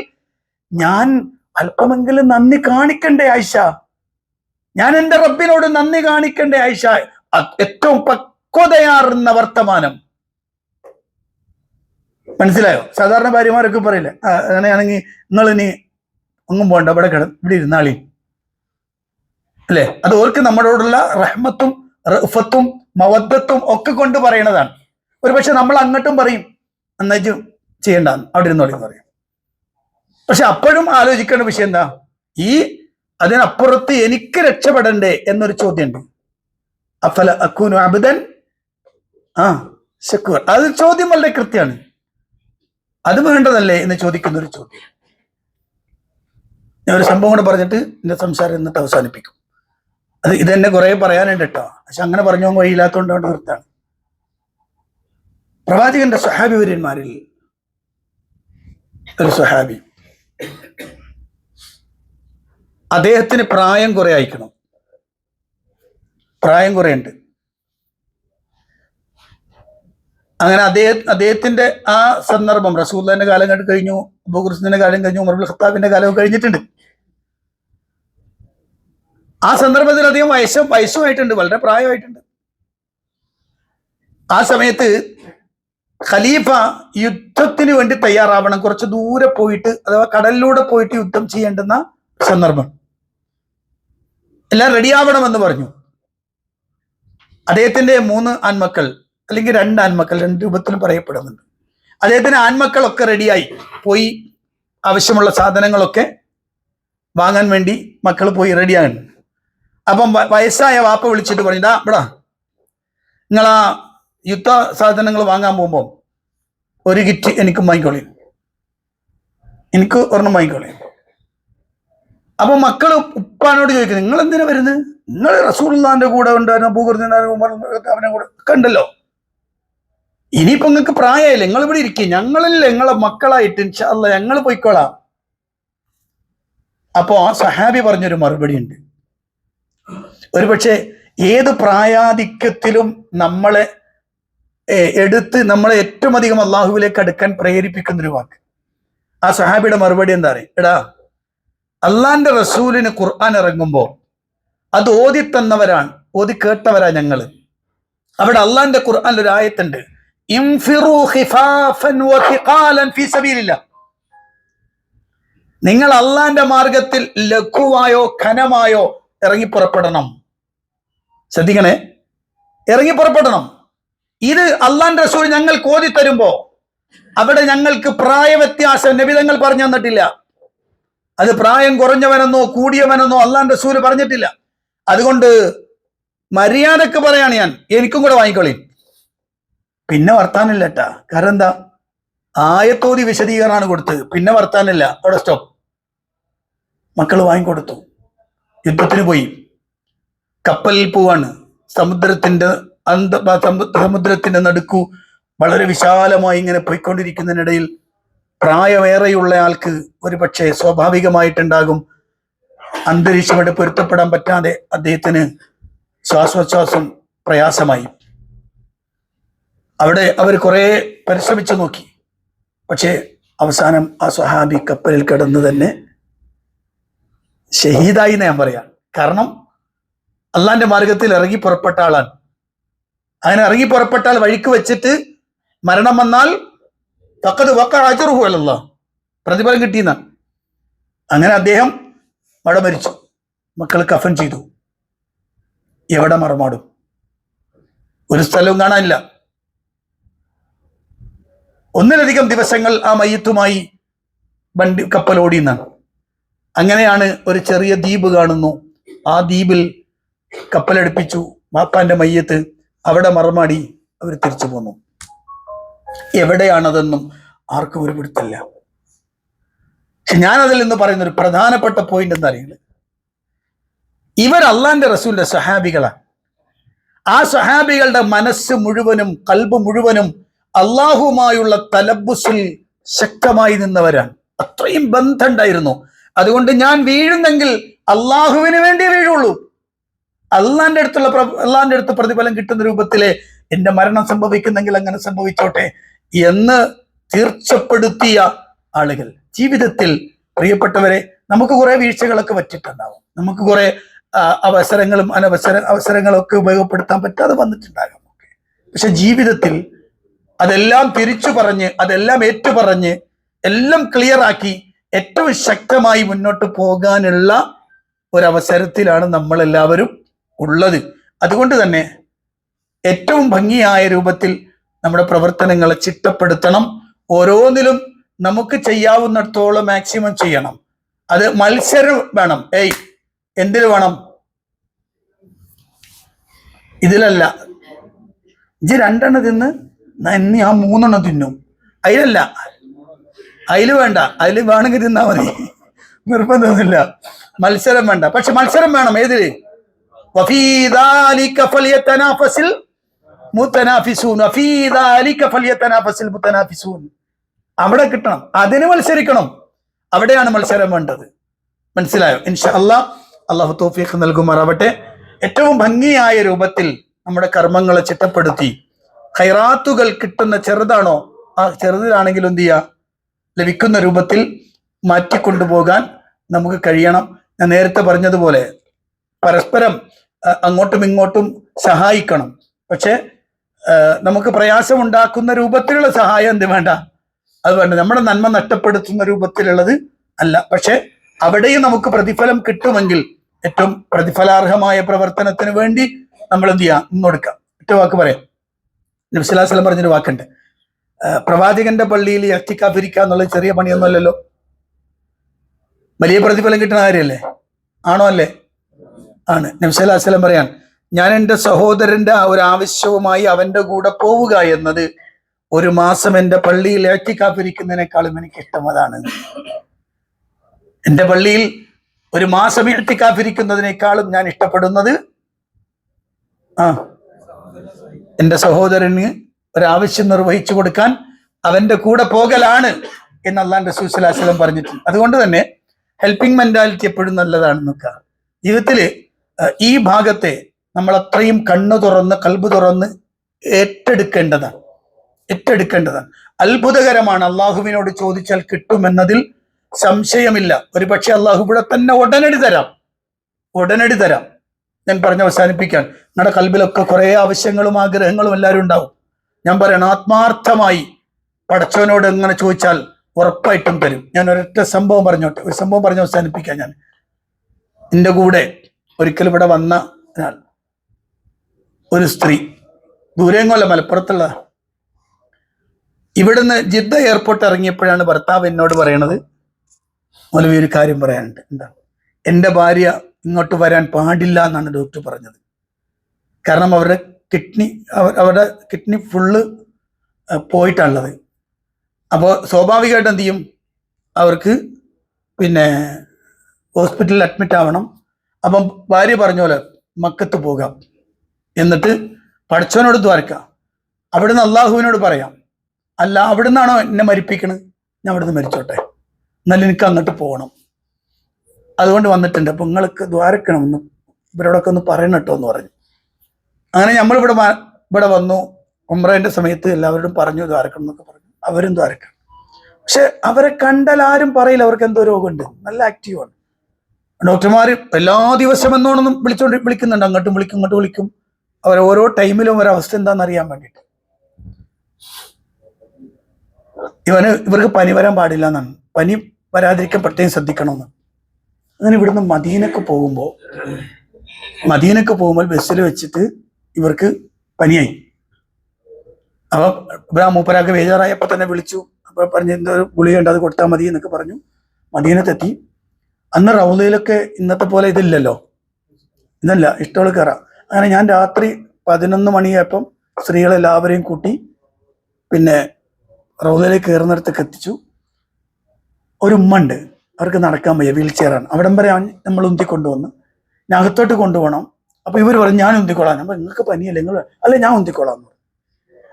ഞാൻ അല്പമെങ്കിലും നന്ദി കാണിക്കണ്ടേ ആയിഷ? ഞാൻ എന്റെ റബ്ബിനോട് നന്ദി കാണിക്കണ്ടേ ആയിഷ? ഏറ്റവും പക്വതയാർന്ന വർത്തമാനം. മനസ്സിലായോ? സാധാരണ ഭാര്യമാരൊക്കെ പറയില്ലേ, അങ്ങനെയാണെങ്കിൽ നിങ്ങൾ ഇനി ഒന്നും പോണ്ട, ഇവിടെ ഇരുന്നാളി അല്ലെ? അത് ഓർക്ക് നമ്മളോടുള്ള റഹ്മത്തും റഫത്തും മവദ്ദത്തും ഒക്കെ കൊണ്ട് പറയണതാണ്. ഒരു പക്ഷെ നമ്മൾ അങ്ങോട്ടും പറയും എന്നാച്ചു ചെയ്യണ്ട, അവിടെ ഇരുന്നോളി എന്ന് പറയും. പക്ഷെ അപ്പോഴും ആലോചിക്കേണ്ട വിഷയം എന്താ? അതിനപ്പുറത്ത് എനിക്ക് രക്ഷപ്പെടണ്ടേ എന്നൊരു ചോദ്യമുണ്ട്. അഫല അക്കൂനു അബ്ദൻ ശക്കൂർ. അത് ചോദ്യം വളരെ കൃത്യമാണ്. അത് വേണ്ടതല്ലേ എന്ന് ചോദിക്കുന്ന ഒരു ചോദ്യം. ഞാൻ ഒരു സംഭവം കൂടെ പറഞ്ഞിട്ട് എന്റെ സംസാരം എന്നിട്ട് അവസാനിപ്പിക്കും. ഇതെന്നെ കുറെ പറയാനുണ്ട് കേട്ടോ, പക്ഷെ അങ്ങനെ പറഞ്ഞു വഴിയില്ലാത്തതുകൊണ്ടാണ് നിർത്താണ്. പ്രവാചകന്റെ സ്വഹാബി വര്യന്മാരിൽ ഒരു സ്വഹാബി, അദ്ദേഹത്തിന് പ്രായം കുറെ അയക്കണം, പ്രായം കുറെ ഉണ്ട്. അങ്ങനെ അദ്ദേഹത്തിന്റെ ആ സന്ദർഭം, റസൂലുള്ളാഹിന്റെ കാലം കഴിഞ്ഞു, അബൂബക്കറിന്റെ കാലം കഴിഞ്ഞു, ഉമർ ഇബ്നുൽ ഖത്താബിന്റെ കാലം കഴിഞ്ഞിട്ടുണ്ട്. ആ സന്ദർഭത്തിൽ അധികം വയസ്സുമായിട്ടുണ്ട്, വളരെ പ്രായമായിട്ടുണ്ട്. ആ സമയത്ത് ഖലീഫ യുദ്ധത്തിന് വേണ്ടി തയ്യാറാവണം, കുറച്ച് ദൂരെ പോയിട്ട്, അഥവാ കടലിലൂടെ പോയിട്ട് യുദ്ധം ചെയ്യേണ്ടുന്ന സന്ദർഭം. എല്ലാം റെഡിയാവണമെന്ന് പറഞ്ഞു. അദ്ദേഹത്തിന്റെ 3 ആൺമക്കൾ അല്ലെങ്കിൽ 2 ആൺമക്കൾ, 2 രൂപത്തിലും പറയപ്പെടുന്നുണ്ട്. അദ്ദേഹത്തിന് ആൺമക്കളൊക്കെ റെഡിയായി പോയി, ആവശ്യമുള്ള സാധനങ്ങളൊക്കെ വാങ്ങാൻ വേണ്ടി മക്കൾ പോയി റെഡിയാണ്. അപ്പം വയസ്സായ വാപ്പ വിളിച്ചിട്ട് പറഞ്ഞു, ഇവിടെ നിങ്ങളാ യുദ്ധ സാധനങ്ങൾ വാങ്ങാൻ പോകുമ്പോൾ ഒരു കിറ്റ് എനിക്ക് വാങ്ങിക്കോളി, എനിക്ക് ഒരെണ്ണം വാങ്ങിക്കോളി. അപ്പൊ മക്കള് ഉപ്പാനോട് ചോദിക്കുന്നത്, നിങ്ങൾ എന്തിനാ വരുന്നത്? നിങ്ങൾ റസൂലുള്ളാഹിന്റെ കൂടെ ഉണ്ടായിരുന്ന അവനെ കൂടെ ഒക്കെ ഉണ്ടല്ലോ, ഇനിയിപ്പോ നിങ്ങൾക്ക് പ്രായമായില്ലേ, നിങ്ങൾ ഇവിടെ ഇരിക്കും, ഞങ്ങളല്ലേ നിങ്ങളെ മക്കളായിട്ട് ഇൻഷാ അല്ലാഹ് ഞങ്ങൾ പോയിക്കോളാം. അപ്പോ ആ സഹാബി പറഞ്ഞൊരു മറുപടി ഉണ്ട്. ഒരുപക്ഷെ ഏത് പ്രായാധിക്യത്തിലും നമ്മളെ എടുത്ത് നമ്മളെ ഏറ്റവും അധികം അള്ളാഹുവിലേക്ക് അടുക്കാൻ പ്രേരിപ്പിക്കുന്നൊരു വാക്ക്. ആ സഹാബിയുടെ മറുപടി എന്താ പറയുക? എടാ, അള്ളാന്റെ റസൂലിന് ഖുർആൻ ഇറങ്ങുമ്പോ അത് ഓതി തന്നവരാണ്, ഓതി കേട്ടവരാ ഞങ്ങള്. അവിടെ അള്ളാന്റെ ഖുർആൻ ഒരു ആയത്തുണ്ട്, ഇൻഫിറൂ ഖിഫാഫൻ വതിഖാലൻ ഫീ സബീലില്ലാഹ്. നിങ്ങൾ അള്ളാന്റെ മാർഗത്തിൽ ലഘുവായോ ഖനമായോ ഇറങ്ങിപ്പുറപ്പെടണം. ശ്രദ്ധിക്കണേ, ഇറങ്ങിപ്പുറപ്പെടണം. ഇത് അള്ളാന്റെ റസൂൽ ഞങ്ങൾക്ക് ഓതി തരുമ്പോ അവിടെ ഞങ്ങൾക്ക് പ്രായവ്യത്യാസം നബി തങ്ങൾ പറഞ്ഞു തന്നിട്ടില്ല. അത് പ്രായം കുറഞ്ഞവനെന്നോ കൂടിയവനെന്നോ അള്ളാന്റെ റസൂൽ പറഞ്ഞിട്ടില്ല. അതുകൊണ്ട് മര്യാദക്ക് പറയാണ് ഞാൻ, എനിക്കും കൂടെ വാങ്ങിക്കോളി. പിന്നെ വർത്താനില്ല കേട്ടാ. കാരണം എന്താ? ആയത്തോതി വിശദീകരണമാണ് കൊടുത്തത്, പിന്നെ വർത്താനില്ല, അവിടെ സ്റ്റോപ്പ്. മക്കൾ വാങ്ങിക്കൊടുത്തു. യുദ്ധത്തിന് പോയി, കപ്പലിൽ പോവാണ്. സമുദ്രത്തിന്റെ നടുക്കു വളരെ വിശാലമായി ഇങ്ങനെ പോയിക്കൊണ്ടിരിക്കുന്നതിനിടയിൽ പ്രായമേറെയുള്ള ആൾക്ക് ഒരു പക്ഷേ സ്വാഭാവികമായിട്ടുണ്ടാകും അന്തരീക്ഷമായിട്ട് പൊരുത്തപ്പെടാൻ പറ്റാതെ അദ്ദേഹത്തിന് ശ്വാസോച്ഛ്വാസം പ്രയാസമായി. അവിടെ അവർ കുറെ പരിശ്രമിച്ചു നോക്കി. പക്ഷേ അവസാനം ആ സ്വഹാബി കപ്പലിൽ കിടന്ന് തന്നെ ഷഹീദായി എന്ന് ഞാൻ പറയാം. കാരണം അള്ളാന്റെ മാർഗത്തിൽ ഇറങ്ങി പുറപ്പെട്ട ആളാണ്. അങ്ങനെ ഇറങ്ങി പുറപ്പെട്ടാൽ വഴിക്ക് വെച്ചിട്ട് മരണം വന്നാൽ ഫഖദ് വഖഅ അജ്റുഹു അലല്ലാഹ്, പ്രതിഫലം കിട്ടിയെന്നാണ്. അങ്ങനെ അദ്ദേഹം അവിടെ മരിച്ചു. മക്കൾ കഫൻ ചെയ്തു. എവിടെ മറമാടും? ഒരു സ്ഥലവും കാണാനില്ല. ഒന്നിലധികം ദിവസങ്ങൾ ആ മയ്യത്തുമായി കപ്പൽ ഓടിയെന്നാണ്. അങ്ങനെയാണ് ഒരു ചെറിയ ദ്വീപ് കാണുന്നു. ആ ദ്വീപിൽ കപ്പലടുപ്പിച്ചു. മാപ്പാന്റെ മയ്യത്ത് അവിടെ മറമാടി അവർ തിരിച്ചു പോന്നു. എവിടെയാണതെന്നും ആർക്കും ഒരു പിടുത്തല്ല. പക്ഷെ ഞാനതിൽ നിന്ന് പറയുന്ന ഒരു പ്രധാനപ്പെട്ട പോയിന്റ് എന്താ അറിയുന്നത്? ഇവർ അള്ളാന്റെ റസൂലിന്റെ സഹാബികളാണ്. ആ സഹാബികളുടെ മനസ്സ് മുഴുവനും കൽബ് മുഴുവനും അള്ളാഹുമായുള്ള തലബ്ബുസിൽ ശക്തമായി നിന്നവരാണ്. അത്രയും ബന്ധമുണ്ടായിരുന്നു. അതുകൊണ്ട് ഞാൻ വീഴുന്നെങ്കിൽ അള്ളാഹുവിന് വേണ്ടി വീഴുള്ളൂ. അള്ളാന്റെ അടുത്ത് പ്രതിഫലം കിട്ടുന്ന രൂപത്തിലെ എന്റെ മരണം സംഭവിക്കുന്നെങ്കിൽ അങ്ങനെ സംഭവിച്ചോട്ടെ എന്ന് തീർച്ചപ്പെടുത്തിയ ആളുകൾ. ജീവിതത്തിൽ പ്രിയപ്പെട്ടവരെ, നമുക്ക് കുറെ വീഴ്ചകളൊക്കെ പറ്റിയിട്ടുണ്ടാവും, നമുക്ക് കുറെ അവസരങ്ങളും അവസരങ്ങളൊക്കെ ഉപയോഗപ്പെടുത്താൻ പറ്റാതെ വന്നിട്ടുണ്ടാകാം. പക്ഷെ ജീവിതത്തിൽ അതെല്ലാം തിരിച്ചു പറഞ്ഞ്, അതെല്ലാം ഏറ്റുപറഞ്ഞ്, എല്ലാം ക്ലിയർ ആക്കി ഏറ്റവും ശക്തമായി മുന്നോട്ട് പോകാനുള്ള ഒരവസരത്തിലാണ് നമ്മൾ എല്ലാവരും ഉള്ളത്. അതുകൊണ്ട് തന്നെ ഏറ്റവും ഭംഗിയായ രൂപത്തിൽ നമ്മുടെ പ്രവർത്തനങ്ങളെ ചിട്ടപ്പെടുത്തണം. ഓരോന്നിലും നമുക്ക് ചെയ്യാവുന്നിടത്തോളം മാക്സിമം ചെയ്യണം. അത് മത്സരം വേണം. എന്തിനു വേണം? ഇതിലല്ല ഇജ് 2 തിന്ന് ഞാൻ 3 തിന്നും, അതിലല്ല. അതിൽ വേണ്ട, അതിൽ വേണമെങ്കിൽ തിന്നാ മതി, നിർബന്ധമൊന്നുമില്ല. മത്സരം വേണ്ട. പക്ഷെ മത്സരം വേണം. ഏതില്? അവിടെ കിട്ടണം, അതിന് മത്സരിക്കണം. അവിടെയാണ് മത്സരം വേണ്ടത്. മനസ്സിലായോ? ഇൻഷാ അല്ലാഹ്, അള്ളാഹു തൗഫീഖ് നൽകുമാറാവട്ടെ. ഏറ്റവും ഭംഗിയായ രൂപത്തിൽ നമ്മുടെ കർമ്മങ്ങളെ ചിട്ടപ്പെടുത്തി ഖൈറാത്തുകൾ കിട്ടുന്ന ചെറുതാണോ ആ ചെറുതിലാണെങ്കിലും എന്ത് ചെയ്യുക, ലഭിക്കുന്ന രൂപത്തിൽ മാറ്റിക്കൊണ്ടുപോകാൻ നമുക്ക് കഴിയണം. ഞാൻ നേരത്തെ പറഞ്ഞതുപോലെ പരസ്പരം അങ്ങോട്ടും ഇങ്ങോട്ടും സഹായിക്കണം. പക്ഷെ നമുക്ക് പ്രയാസമുണ്ടാക്കുന്ന രൂപത്തിലുള്ള സഹായം എന്ത് വേണ്ട, അത് വേണ്ട. നമ്മുടെ നന്മ നഷ്ടപ്പെടുത്തുന്ന രൂപത്തിലുള്ളത് അല്ല. പക്ഷെ അവിടെയും നമുക്ക് പ്രതിഫലം കിട്ടുമെങ്കിൽ ഏറ്റവും പ്രതിഫലാർഹമായ പ്രവർത്തനത്തിന് വേണ്ടി നമ്മൾ എന്ത് ചെയ്യാം, നിന്നൊടുക്കാം. ഒറ്റ വാക്ക് പറയാം. നബി സ്വല്ലല്ലാഹു അലൈഹി വസല്ലം പറഞ്ഞൊരു വാക്കുണ്ട്, പ്രവാചകന്റെ പള്ളിയിൽ ഇഅ്തികാഫിരിക്കുക എന്നുള്ളത് ചെറിയ പണിയൊന്നുമല്ലല്ലോ. വലിയ പ്രതിഫലം കിട്ടുന്ന കാര്യമല്ലേ? ആണോ? അല്ലേ? ആണ്. നബി സ്വല്ലല്ലാഹു അലൈഹി വസല്ലം പറയാൻ, ഞാൻ എൻ്റെ സഹോദരന്റെ ഒരു ആവശ്യവുമായി അവന്റെ കൂടെ പോവുക എന്നത് 1 മാസം എൻ്റെ പള്ളിയിൽ ഇഅ്തികാഫിരിക്കുന്നതിനേക്കാളും എനിക്ക് ഇഷ്ടം അതാണ്. എൻ്റെ പള്ളിയിൽ 1 മാസം ഇഅ്തികാഫിരിക്കുന്നതിനേക്കാളും ഞാൻ ഇഷ്ടപ്പെടുന്നത് എൻ്റെ സഹോദരന് ഒരാവശ്യം നിർവഹിച്ചു കൊടുക്കാൻ അവന്റെ കൂടെ പോകലാണ് എന്ന് അല്ലാഹുവിന്റെ റസൂൽ സ്വല്ലല്ലാഹു അലൈഹി വസല്ലം പറഞ്ഞിട്ടുണ്ട്. അതുകൊണ്ട് തന്നെ ഹെൽപ്പിംഗ് മെന്റാലിറ്റി എപ്പോഴും നല്ലതാണ് നോക്കുക. ജീവിതത്തിൽ ഈ ഭാഗത്തെ നമ്മൾ അത്രയും കണ്ണു തുറന്ന് കൽബ് തുറന്ന് ഏറ്റെടുക്കേണ്ടതാണ്. അത്ഭുതകരമാണ്. അള്ളാഹുവിനോട് ചോദിച്ചാൽ കിട്ടുമെന്നതിൽ സംശയമില്ല. ഒരുപക്ഷെ അള്ളാഹു ഇവിടെ തന്നെ ഉടനടി തരാം. ഞാൻ പറഞ്ഞ് അവസാനിപ്പിക്കാൻ, നിങ്ങളുടെ കൽബിലൊക്കെ കുറെ ആവശ്യങ്ങളും ആഗ്രഹങ്ങളും എല്ലാവരും ഉണ്ടാവും. ഞാൻ പറയണം, ആത്മാർത്ഥമായി പടച്ചവനോട് എങ്ങനെ ചോദിച്ചാൽ ഉറപ്പായിട്ടും തരും. ഞാൻ ഒരൊറ്റ സംഭവം പറഞ്ഞോട്ടെ, ഒരു സംഭവം പറഞ്ഞ് അവസാനിപ്പിക്കാൻ. ഞാൻ എൻ്റെ കൂടെ ഒരിക്കലും ഇവിടെ വന്ന ഒരു സ്ത്രീ, ദൂരെങ്ങല്ല, മലപ്പുറത്തുള്ള, ഇവിടുന്ന് ജിദ്ദ എയർപോർട്ട് ഇറങ്ങിയപ്പോഴാണ് ഭർത്താവ് എന്നോട് പറയണത്, മൗലവി ഒരു കാര്യം പറയാനുണ്ട്. എന്താ? എൻ്റെ ഭാര്യ ഇങ്ങോട്ട് വരാൻ പാടില്ല എന്നാണ് ഡോക്ടർ പറഞ്ഞത്. കാരണം അവരുടെ കിഡ്നി ഫുള്ള് പോയിട്ടുള്ളത്. അപ്പോൾ സ്വാഭാവികമായിട്ട് എന്ത് ചെയ്യും, അവർക്ക് പിന്നെ ഹോസ്പിറ്റലിൽ അഡ്മിറ്റ് ആവണം. അപ്പം ഭാര്യ പറഞ്ഞ പോലെ മക്കത്ത് പോകാം, എന്നിട്ട് പഠിച്ചവനോട് ദ്വാരക്കാം, അവിടുന്ന് അള്ളാഹുവിനോട് പറയാം, അല്ല അവിടുന്നാണോ എന്നെ മരിപ്പിക്കണത്, ഞാൻ അവിടുന്ന് മരിച്ചോട്ടെ, എന്നാലും എനിക്ക് അങ്ങോട്ട് പോകണം, അതുകൊണ്ട് വന്നിട്ടുണ്ട്, അപ്പം നിങ്ങൾക്ക് ദ്വാരക്കണമെന്ന് ഇവരോടൊക്കെ ഒന്ന് പറയണം കേട്ടോ എന്ന് പറഞ്ഞു. അങ്ങനെ ഇവിടെ വന്നു. ഉംറയുടെ സമയത്ത് എല്ലാവരോടും പറഞ്ഞു ദ്വാരക്കണം എന്നൊക്കെ പറഞ്ഞു. അവരും ദ്വാരക്കണം. പക്ഷെ അവരെ കണ്ടാൽ ആരും പറയില്ല അവർക്ക് എന്തോ രോഗമുണ്ട്, നല്ല ആക്റ്റീവാണ്. ഡോക്ടർമാർ എല്ലാ ദിവസം എന്നോണൊന്നും വിളിക്കുന്നുണ്ട്, അങ്ങോട്ടും വിളിക്കും ഇങ്ങോട്ടും വിളിക്കും. അവർ ഓരോ ടൈമിലും ഒരവസ്ഥ എന്താണെന്ന് അറിയാൻ വേണ്ടിയിട്ട്. ഇവർക്ക് പനി വരാൻ പാടില്ല എന്നാണ്, പനി വരാതിരിക്കാൻ പ്രത്യേകം ശ്രദ്ധിക്കണമെന്ന്. അങ്ങനെ ഇവിടുന്ന് മദീനക്ക് പോകുമ്പോൾ ബസ്സിൽ വെച്ചിട്ട് ഇവർക്ക് പനിയായി. അപ്പൊ ഇവിടെ മൂപ്പരാക്ക് ബേജാറായപ്പോ തന്നെ വിളിച്ചു. അപ്പൊ പറഞ്ഞ് എന്തോ ഒരു ഗുളികയുണ്ട്, അത് കൊടുത്താൽ മതി എന്നൊക്കെ പറഞ്ഞു. മദീനത്തെത്തി. അന്ന് റൗലയിലൊക്കെ ഇന്നത്തെ പോലെ ഇതില്ലല്ലോ, ഇന്നല്ല ഇഷ്ടമുള്ള കയറാം. അങ്ങനെ ഞാൻ രാത്രി 11 മണിയായപ്പം സ്ത്രീകളെല്ലാവരെയും കൂട്ടി പിന്നെ റൗലയിലേക്ക് കയറുന്നിടത്തേക്ക് എത്തിച്ചു. ഒരു ഉമ്മ ഉണ്ട്, അവർക്ക് നടക്കാൻ വയ്യ, വീൽ ചെയറാണ്. അവിടം വരെ നമ്മൾ ഉന്തിക്കൊണ്ടുവന്ന് ഞാൻ അകത്തോട്ട് കൊണ്ടുപോകണം. അപ്പൊ ഇവർ പറഞ്ഞു ഞാൻ ഉന്തിക്കോളാം. അപ്പൊ നിങ്ങൾക്ക് പനിയല്ലേ, നിങ്ങൾ അല്ല ഞാൻ ഉന്തിക്കോളാം എന്ന് പറഞ്ഞു.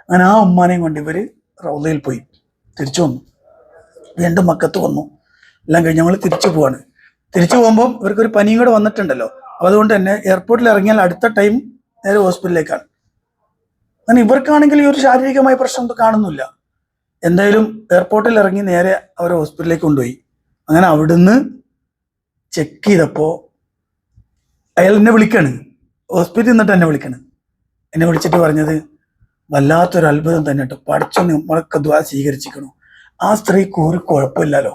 അങ്ങനെ ആ ഉമ്മാനെയും കൊണ്ട് ഇവര് റൗലയിൽ പോയി തിരിച്ചു വന്നു. വീണ്ടും മക്കത്ത് വന്നു. എല്ലാം കഴിഞ്ഞ് ഞങ്ങൾ തിരിച്ചു പോവാണ്. തിരിച്ചു പോകുമ്പോൾ ഇവർക്കൊരു പനിയും കൂടെ വന്നിട്ടുണ്ടല്ലോ. അപ്പോൾ അതുകൊണ്ട് തന്നെ എയർപോർട്ടിൽ ഇറങ്ങിയാൽ അടുത്ത ടൈം നേരെ ഹോസ്പിറ്റലിലേക്കാണ്. അങ്ങനെ ഇവർക്കാണെങ്കിൽ ഈ ഒരു ശാരീരികമായ പ്രശ്നം കാണുന്നില്ല. എന്തായാലും എയർപോർട്ടിൽ ഇറങ്ങി നേരെ അവരെ ഹോസ്പിറ്റലിലേക്ക് കൊണ്ടുപോയി. അങ്ങനെ അവിടുന്ന് ചെക്ക് ചെയ്തപ്പോൾ അയാൾ എന്നെ വിളിക്കാണ്, ഹോസ്പിറ്റലിൽ നിന്നിട്ട് എന്നെ വിളിക്കാണ്. എന്നെ വിളിച്ചിട്ട് പറഞ്ഞത് വല്ലാത്തൊരു അത്ഭുതം തന്നെ കേട്ടോ, പഠിച്ചൊന്ന് നമ്മളൊക്കെ ദ്വാ സ്വീകരിച്ചിരിക്കണു. ആ സ്ത്രീക്ക് ഒരു കുഴപ്പമില്ലല്ലോ,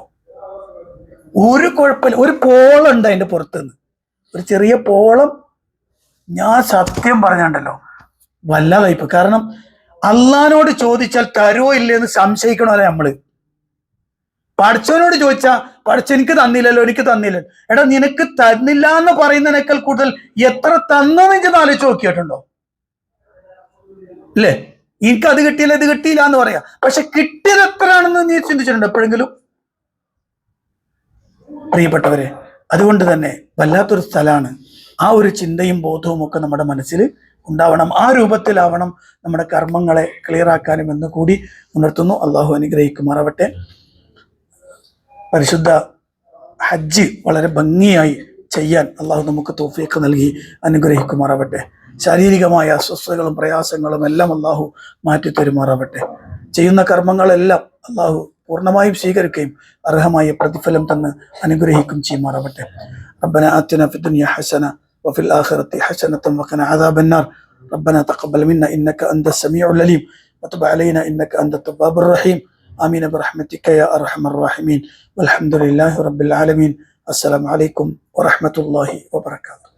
ഒരു കുഴപ്പമില്ല. ഒരു പോളുണ്ട് അതിൻ്റെ പുറത്തുനിന്ന്, ഒരു ചെറിയ പോളം. ഞാൻ സത്യം പറഞ്ഞാണ്ടല്ലോ വല്ലാതായിപ്പോ. കാരണം അള്ളഹാനോട് ചോദിച്ചാൽ തരുമോ ഇല്ലെന്ന് സംശയിക്കണമല്ലോ നമ്മള്. പഠിച്ചവനോട് ചോദിച്ചാ പഠിച്ച എനിക്ക് തന്നില്ലല്ലോ, എനിക്ക് തന്നില്ലല്ലോ. എടാ നിനക്ക് തന്നില്ല എന്ന് പറയുന്നതിനേക്കാൾ കൂടുതൽ എത്ര തന്നെന്ന് എനിക്ക് ആലോചിച്ച് നോക്കിയിട്ടുണ്ടോ? അല്ലേ? എനിക്ക് അത് കിട്ടിയില്ല ഇത് കിട്ടിയില്ല എന്ന് പറയാം, പക്ഷെ കിട്ടിയത് എത്രയാണെന്ന് നീ ചിന്തിച്ചിട്ടുണ്ടോ എപ്പോഴെങ്കിലും? പ്രിയപ്പെട്ടവരെ, അതുകൊണ്ട് തന്നെ വല്ലാത്തൊരു സ്ഥലമാണ്. ആ ഒരു ചിന്തയും ബോധവും ഒക്കെ നമ്മുടെ മനസ്സിൽ ഉണ്ടാവണം. ആ രൂപത്തിലാവണം നമ്മുടെ കർമ്മങ്ങളെ ക്ലിയറാക്കാനും എന്ന് കൂടി ഉണർത്തുന്നു. അള്ളാഹു അനുഗ്രഹിക്കുമാറാവട്ടെ. പരിശുദ്ധ ഹജ്ജ് വളരെ ഭംഗിയായി ചെയ്യാൻ അള്ളാഹു നമുക്ക് തൗഫീഖ് നൽകി അനുഗ്രഹിക്കുമാറാവട്ടെ. ശാരീരികമായ അസ്വസ്ഥതകളും പ്രയാസങ്ങളും എല്ലാം അള്ളാഹു മാറ്റിത്തരുമാറാവട്ടെ. ചെയ്യുന്ന കർമ്മങ്ങളെല്ലാം അള്ളാഹു പൂർണ്ണമായും സ്വീകരിക്കുകയും അർഹമായ പ്രതിഫലം തന്ന് അനുഗ്രഹിക്കുകയും ചെയ്യുമാറാവട്ടെ. റബ്ബന ആതിന ഫിദ്ദുനിയ ഹസന വഫിൽ ആഖിറതി ഹസനതൻ വഖിന അദാബന്നാർ. റബ്ബന തഖബ്ബൽ മിന്ന ഇന്നക അൻതസ് സമീഉൽ അലീം വതുബ് അലൈനാ ഇന്നക അൻതത് തവ്വാബുർ റഹീം. ആമീൻ ബിറഹ്മതിക യാ അർഹമർ റഹീമീൻ. വൽഹംദുലില്ലാഹി റബ്ബിൽ ആലമീൻ. അസ്സലാമു അലൈക്കും വറഹ്മത്തുള്ളാഹി വബറകാതുഹു.